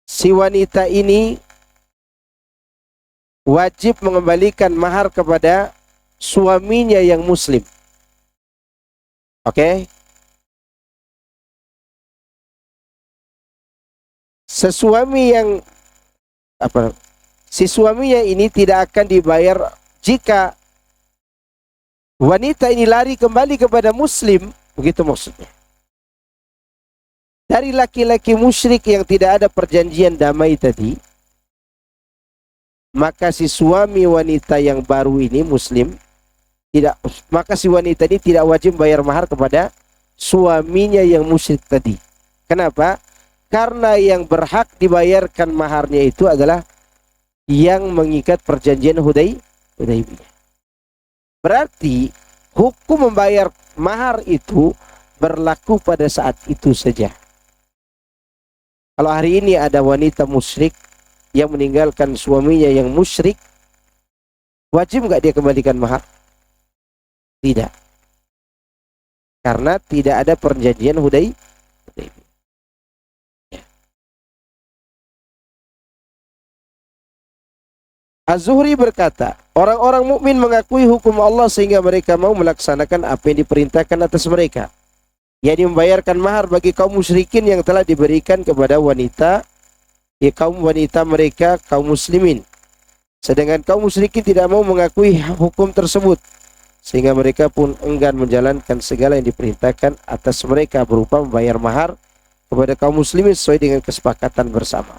si wanita ini wajib mengembalikan mahar kepada suaminya yang muslim. Oke? Si suaminya ini tidak akan dibayar jika wanita ini lari kembali kepada muslim, begitu maksudnya. Dari laki-laki musyrik yang tidak ada perjanjian damai tadi, maka si suami wanita yang baru ini muslim maka si wanita ini tidak wajib bayar mahar kepada suaminya yang musyrik tadi. Kenapa? Karena yang berhak dibayarkan maharnya itu adalah yang mengikat perjanjian Hudaybiyah. Berarti hukum membayar mahar itu berlaku pada saat itu saja. Kalau hari ini ada wanita musyrik yang meninggalkan suaminya yang musyrik, wajib nggak dia kembalikan mahar? Tidak. Karena tidak ada perjanjian Hudaybiyah. Az-Zuhri berkata, orang-orang mukmin mengakui hukum Allah sehingga mereka mau melaksanakan apa yang diperintahkan atas mereka, yakni membayarkan mahar bagi kaum musyrikin yang telah diberikan kepada wanita, ya kaum wanita mereka kaum muslimin. Sedangkan kaum musyrikin tidak mau mengakui hukum tersebut sehingga mereka pun enggan menjalankan segala yang diperintahkan atas mereka berupa membayar mahar kepada kaum muslimin sesuai dengan kesepakatan bersama.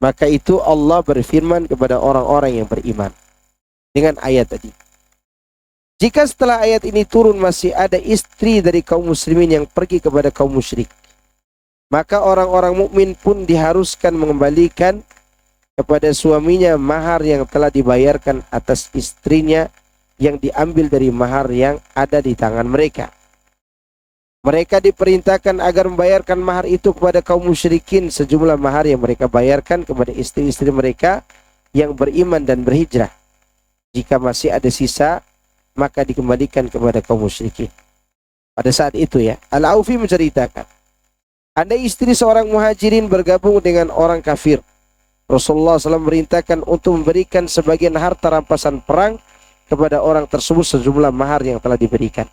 Maka itu Allah berfirman kepada orang-orang yang beriman dengan ayat tadi. Jika setelah ayat ini turun masih ada istri dari kaum muslimin yang pergi kepada kaum musyrik, maka orang-orang mukmin pun diharuskan mengembalikan kepada suaminya mahar yang telah dibayarkan atas istrinya yang diambil dari mahar yang ada di tangan mereka. Mereka diperintahkan agar membayarkan mahar itu kepada kaum musyrikin sejumlah mahar yang mereka bayarkan kepada istri-istri mereka yang beriman dan berhijrah. Jika masih ada sisa, maka dikembalikan kepada kaum musyrikin. Pada saat itu ya, Al-Aufi menceritakan, andai istri seorang muhajirin bergabung dengan orang kafir, Rasulullah SAW merintahkan untuk memberikan sebagian harta rampasan perang kepada orang tersebut sejumlah mahar yang telah diberikan.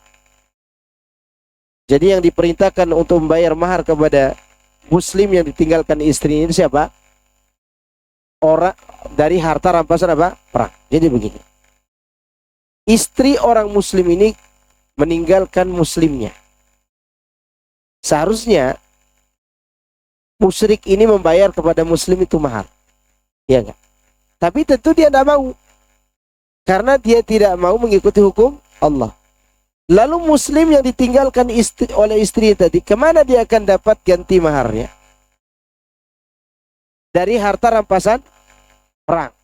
Jadi yang diperintahkan untuk membayar mahar kepada muslim yang ditinggalkan istrinya ini siapa? Orang dari harta rampasan apa? Perang. Jadi begini. Istri orang muslim ini meninggalkan muslimnya. Seharusnya musyrik ini membayar kepada muslim itu mahar. Ya enggak? Tapi tentu dia tidak mau. Karena dia tidak mau mengikuti hukum Allah. Lalu muslim yang ditinggalkan oleh istri tadi, kemana dia akan dapat ganti maharnya? Dari harta rampasan perang.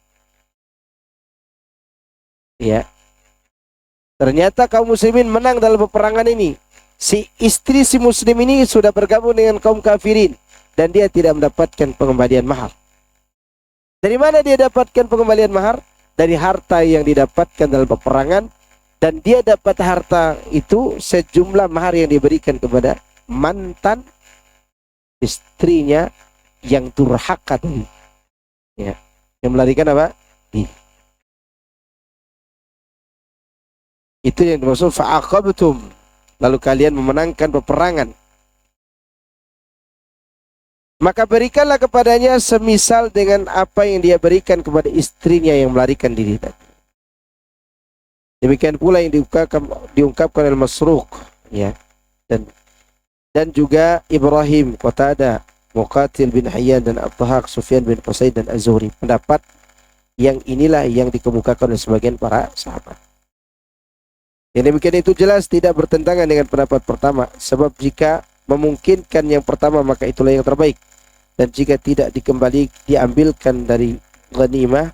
Ya. Ternyata kaum muslimin menang dalam peperangan ini. Si istri si muslim ini sudah bergabung dengan kaum kafirin dan dia tidak mendapatkan pengembalian mahar. Dari mana dia dapatkan pengembalian mahar? Dari harta yang didapatkan dalam peperangan. Dan dia dapat harta itu sejumlah mahar yang diberikan kepada mantan istrinya yang durhaka tadi. Ya. Yang melarikan apa? Itu yang dimaksud fa'aqabtum. Lalu kalian memenangkan peperangan. Maka berikanlah kepadanya semisal dengan apa yang dia berikan kepada istrinya yang melarikan diri tadi. Demikian pula yang diungkapkan oleh Masruq, ya, dan juga Ibrahim, Qatadah, Muqatil bin Hayyan dan Abdahak, Sufyan bin Husain dan Az-Zuhri. Pendapat yang inilah yang dikemukakan oleh sebagian para sahabat. Yang demikian itu jelas tidak bertentangan dengan pendapat pertama, sebab jika memungkinkan yang pertama maka itulah yang terbaik, dan jika tidak diambilkan dari ghanimah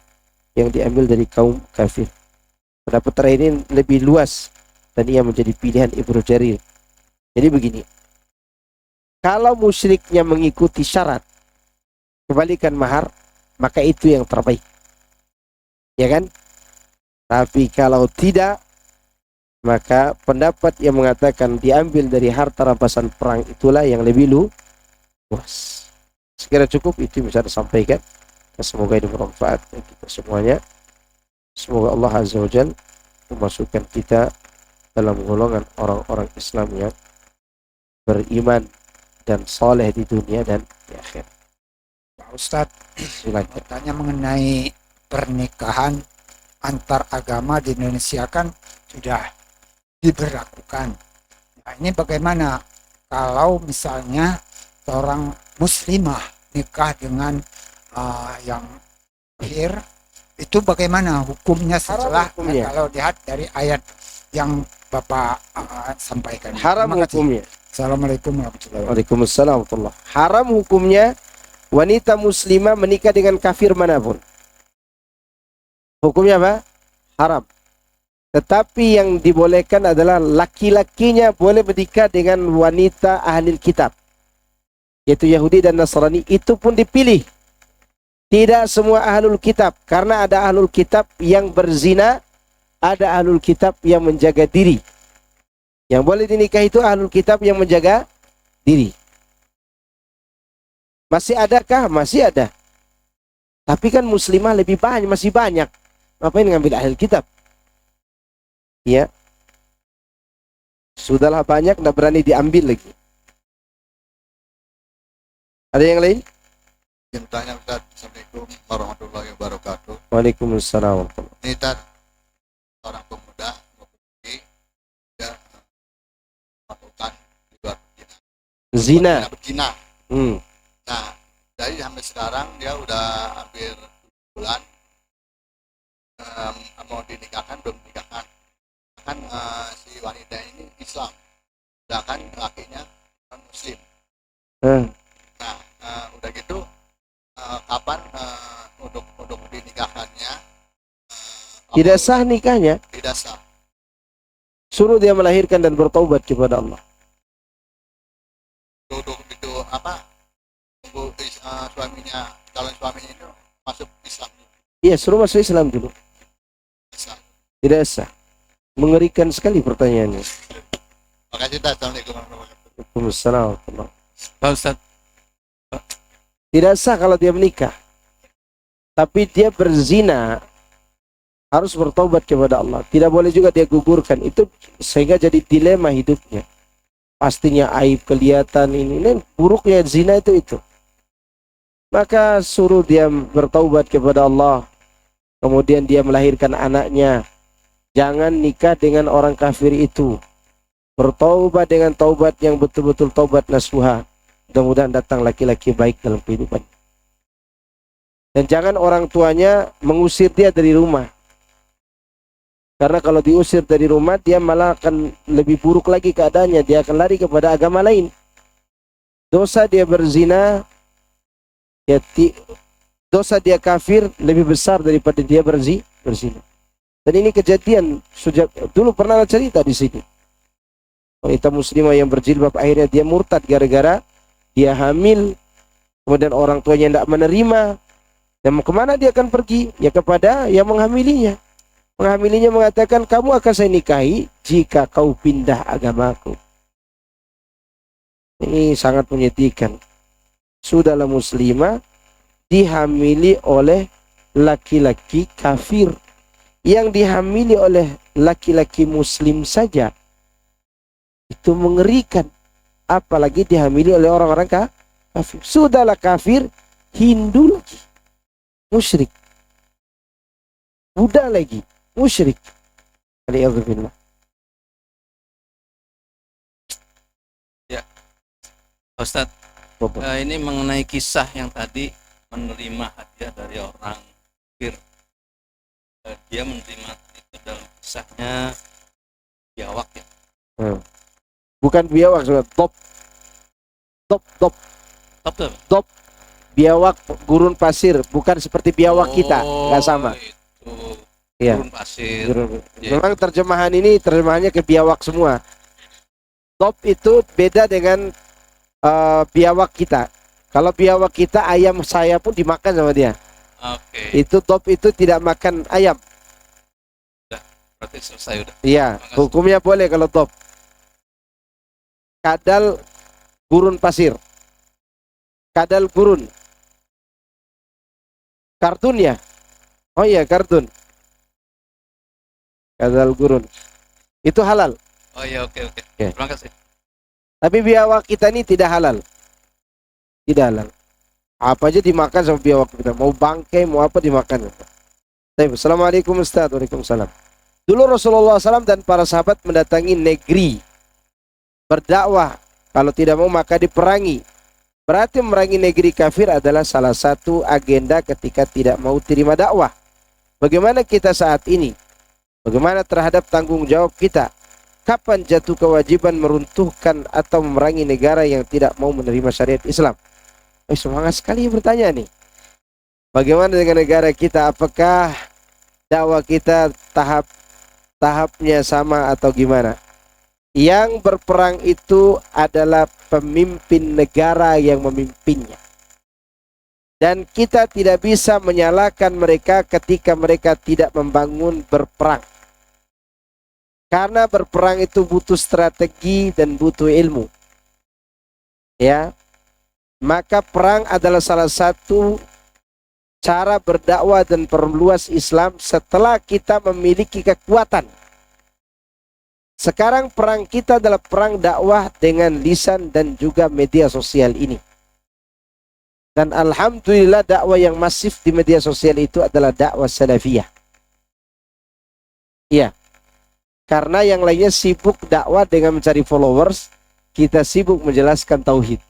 yang diambil dari kaum kafir. Pendapat terakhir ini lebih luas dan ia menjadi pilihan Ibnu Jarir. Jadi begini, kalau musyriknya mengikuti syarat kembalikan mahar, maka itu yang terbaik, ya kan? Tapi kalau tidak, maka pendapat yang mengatakan diambil dari harta rampasan perang itulah yang lebih luas. Sekira cukup itu bisa disampaikan. Semoga ini bermanfaat bagi kita semuanya. Semoga Allah Azza wa Jalla memasukkan kita dalam golongan orang-orang Islam yang beriman dan soleh di dunia dan di akhirat. Pak Ustadz, Silakan. bertanya mengenai pernikahan antar agama di Indonesia kan sudah diberlakukan. Nah, ini bagaimana kalau misalnya seorang muslimah nikah dengan yang kafir, itu bagaimana hukumnya setelah hukumnya. Kalau lihat dari ayat yang Bapak sampaikan. Haram Terima kasih. hukumnya. Assalamualaikum warahmatullahi wabarakatuh. Waalaikumsalam warahmatullahi. Haram hukumnya wanita muslimah menikah dengan kafir manapun. Hukumnya apa? Haram. Tetapi yang dibolehkan adalah laki-lakinya boleh menikah dengan wanita ahli kitab, yaitu Yahudi dan Nasrani. Itu pun dipilih. Tidak semua ahlul kitab, karena ada ahlul kitab yang berzina, ada ahlul kitab yang menjaga diri. Yang boleh dinikah itu ahlul kitab yang menjaga diri. Masih adakah? Masih ada. Tapi kan muslimah lebih banyak, masih banyak. Ngapain ngambil ahlul kitab? Ya. Sudahlah banyak, tidak berani diambil lagi. Ada yang lain? Izin tanya Ustaz, Assalamualaikum warahmatullahi wabarakatuh. Waalaikumsalam warahmatullahi wabarakatuh. Ini Ustaz, seorang Zina. berzina. Hmm. Nah, dari sampai sekarang dia udah hampir 7 bulan mau dinikahkan, belum dinikahkan. Kan si wanita ini Islam, sedangkan lakinya non Muslim. Eh, Nah, udah gitu kapan untuk dinikahkannya? Tidak sah nikahnya. Tidak sah. Suruh dia melahirkan dan bertaubat kepada Allah. Duduk itu apa? Tunggu suaminya, calon suaminya itu masuk Islam. Iya, suruh masuk Islam dulu. Sah. Tidak sah. Mengerikan sekali pertanyaannya. Makasih. Assalamualaikum warahmatullahi wabarakatuh. Waalaikumsalam. Pak Ustadz, Tidak sah kalau dia menikah. Tapi dia berzina, harus bertobat kepada Allah. Tidak boleh juga dia gugurkan. Itu sehingga jadi dilema hidupnya. Pastinya aib kelihatan ini buruknya zina itu. Maka suruh dia bertaubat kepada Allah. Kemudian dia melahirkan anaknya. Jangan nikah dengan orang kafir itu. Bertaubat dengan taubat yang betul-betul taubat nasuha. Mudah-mudahan datang laki-laki baik dalam kehidupan. Dan jangan orang tuanya mengusir dia dari rumah. Karena kalau diusir dari rumah, dia malah akan lebih buruk lagi keadaannya. Dia akan lari kepada agama lain. Dosa dia berzina, dosa dia kafir lebih besar daripada dia berzina. Dan ini kejadian sejak dulu pernah ada cerita di sini. Wanita muslimah yang berjilbab akhirnya dia murtad gara-gara dia hamil. Kemudian orang tuanya tidak menerima. Dan kemana dia akan pergi? Ya kepada yang menghamilinya. Menghamilinya mengatakan, kamu akan saya nikahi jika kau pindah agamaku. Ini sangat menyedihkan. Sudahlah muslimah dihamili oleh laki-laki kafir. Yang dihamili oleh laki-laki muslim saja itu mengerikan. Apalagi dihamili oleh orang-orang kafir. Sudahlah kafir, Hindu lagi, musyrik. Buddha lagi, musyrik. Alhamdulillah. Pak Ustadz, ini mengenai kisah yang tadi menerima hadiah dari orang kafir. Dia menerima itu dalam kisahnya biawak ya. Bukan biawak, top. Top. Biawak gurun pasir, bukan seperti biawak kita, nggak sama. Itu Iya. gurun pasir. Memang terjemahannya ke biawak semua. Top itu beda dengan biawak kita. Kalau biawak kita, ayam saya pun dimakan sama dia. Oke. Itu top itu tidak makan ayam. Berarti selesai udah. Iya, hukumnya boleh kalau top. Kadal gurun pasir. Kadal gurun. Kartun ya? Oh iya, kartun. Kadal gurun. Itu halal. Oh iya, oke. Oke. Terima kasih. Tapi biawak kita ini tidak halal. Tidak halal. Apa aja dimakan sama biawak kita. Mau bangkai, mau apa dimakan. Baik, Assalamualaikum Ustaz. Waalaikumsalam. Dulu Rasulullah SAW dan para sahabat mendatangi negeri. Berdakwah. Kalau tidak mau maka diperangi. Berarti memerangi negeri kafir adalah salah satu agenda ketika tidak mau terima dakwah. Bagaimana kita saat ini? Bagaimana terhadap tanggung jawab kita? Kapan jatuh kewajiban meruntuhkan atau memerangi negara yang tidak mau menerima syariat Islam? Semangat sekali bertanya nih. Bagaimana dengan negara kita? Apakah dakwah kita tahapnya sama atau gimana? Yang berperang itu adalah pemimpin negara yang memimpinnya. Dan kita tidak bisa menyalahkan mereka ketika mereka tidak membangun berperang. Karena berperang itu butuh strategi dan butuh ilmu. Ya. Maka perang adalah salah satu cara berdakwah dan perluas Islam setelah kita memiliki kekuatan. Sekarang perang kita adalah perang dakwah dengan lisan dan juga media sosial ini. Dan alhamdulillah dakwah yang masif di media sosial itu adalah dakwah salafiyah. Iya. Karena yang lainnya sibuk dakwah dengan mencari followers, kita sibuk menjelaskan tauhid.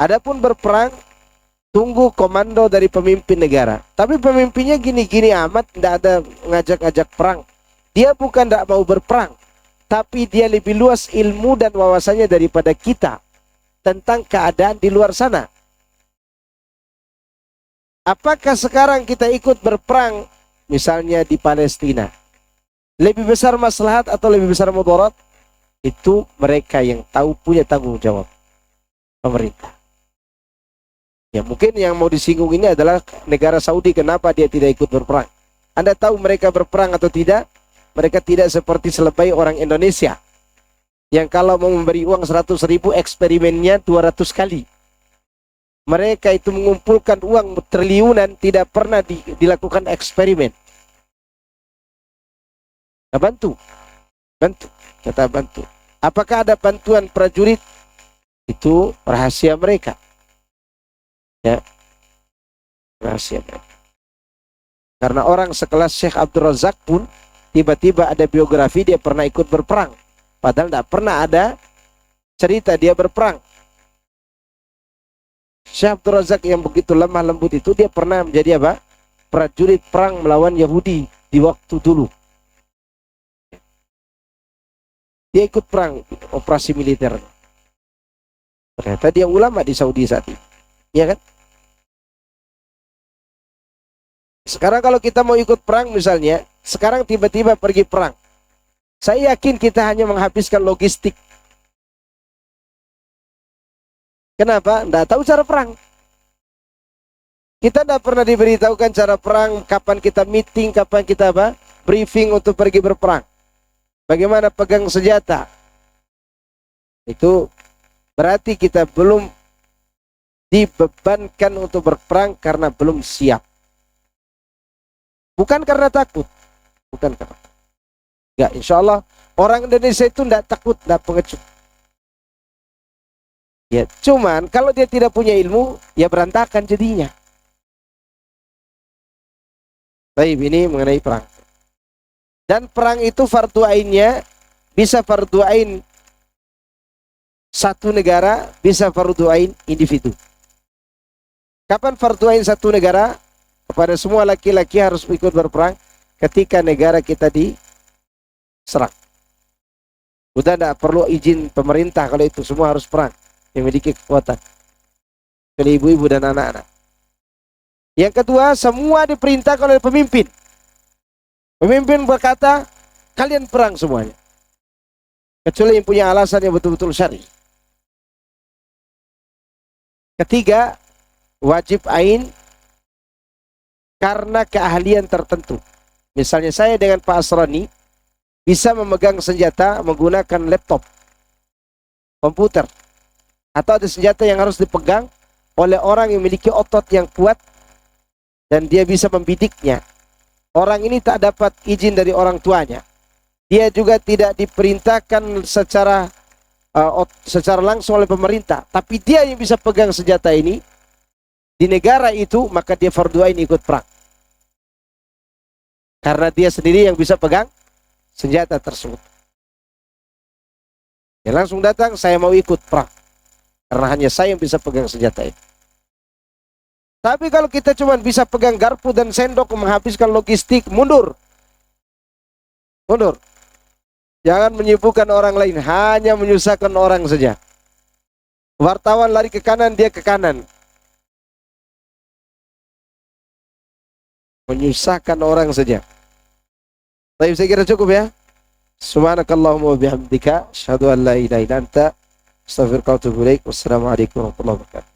Adapun berperang, tunggu komando dari pemimpin negara. Tapi pemimpinnya gini-gini amat, tidak ada ngajak-ngajak perang. Dia bukan tidak mau berperang, tapi dia lebih luas ilmu dan wawasannya daripada kita tentang keadaan di luar sana. Apakah sekarang kita ikut berperang misalnya di Palestina, lebih besar maslahat atau lebih besar mudarat? Itu mereka yang tahu, punya tanggung jawab, pemerintah. Ya mungkin yang mau disinggung ini adalah negara Saudi. Kenapa dia tidak ikut berperang? Anda tahu mereka berperang atau tidak? Mereka tidak seperti selebay orang Indonesia yang kalau mau memberi uang 100.000 eksperimennya 200 kali. Mereka itu mengumpulkan uang triliunan, tidak pernah dilakukan eksperimen. Nah, bantu, kata bantu. Apakah ada bantuan prajurit? Itu rahasia mereka. Ya, rahasia mereka. Karena orang sekelas Syekh Abdul Razak pun tiba-tiba ada biografi dia pernah ikut berperang, padahal tidak pernah ada cerita dia berperang. Syekh Abdul Razak yang begitu lemah lembut itu, dia pernah menjadi apa? Prajurit perang melawan Yahudi di waktu dulu. Dia ikut perang, operasi militer. Ternyata dia ulama di Saudi saat ini, ya kan? Sekarang kalau kita mau ikut perang misalnya, sekarang tiba-tiba pergi perang, saya yakin kita hanya menghabiskan logistik. Kenapa? Tidak tahu cara perang. Kita tidak pernah diberitahukan cara perang, kapan kita meeting, kapan kita apa? Briefing untuk pergi berperang. Bagaimana pegang senjata. Itu berarti kita belum dibebankan untuk berperang karena belum siap. Bukan karena takut. Bukan karena takut. Ya, insya Allah orang Indonesia itu tidak takut, tidak pengecut. Ya, cuman kalau dia tidak punya ilmu, ya berantakan jadinya. Baik, ini mengenai perang. Dan perang itu fardu ainnya bisa fardu ain satu negara, bisa fardu ain individu. Kapan fardu ain satu negara? Kepada semua laki-laki harus ikut berperang ketika negara kita diserang. Sudah tidak perlu izin pemerintah kalau itu, semua harus perang yang memiliki kekuatan. Kepada ibu-ibu dan anak-anak. Yang kedua, semua diperintahkan oleh pemimpin. Pemimpin berkata, kalian perang semuanya. Kecuali yang punya alasan yang betul-betul syar'i. Ketiga, wajib ain karena keahlian tertentu. Misalnya saya dengan Pak Asrani bisa memegang senjata menggunakan laptop, komputer, atau ada senjata yang harus dipegang oleh orang yang memiliki otot yang kuat dan dia bisa membidiknya. Orang ini tak dapat izin dari orang tuanya. Dia juga tidak diperintahkan secara langsung oleh pemerintah, tapi dia yang bisa pegang senjata ini di negara itu, maka dia fardu ain ikut perang. Karena dia sendiri yang bisa pegang senjata tersebut. Dia langsung datang, saya mau ikut perang. Karena hanya saya yang bisa pegang senjata ini. Tapi kalau kita cuma bisa pegang garpu dan sendok menghabiskan logistik, mundur. Mundur. Jangan menyibukkan orang lain, hanya menyusahkan orang saja. Wartawan lari ke kanan, dia ke kanan. Menyusahkan orang saja. Tapi saya kira cukup ya. Subhanakallahumma wa bihamdika asyhadu an la ilaha illa anta astaghfiruka wa atubu ilaik. Wassalamualaikum warahmatullahi wabarakatuh.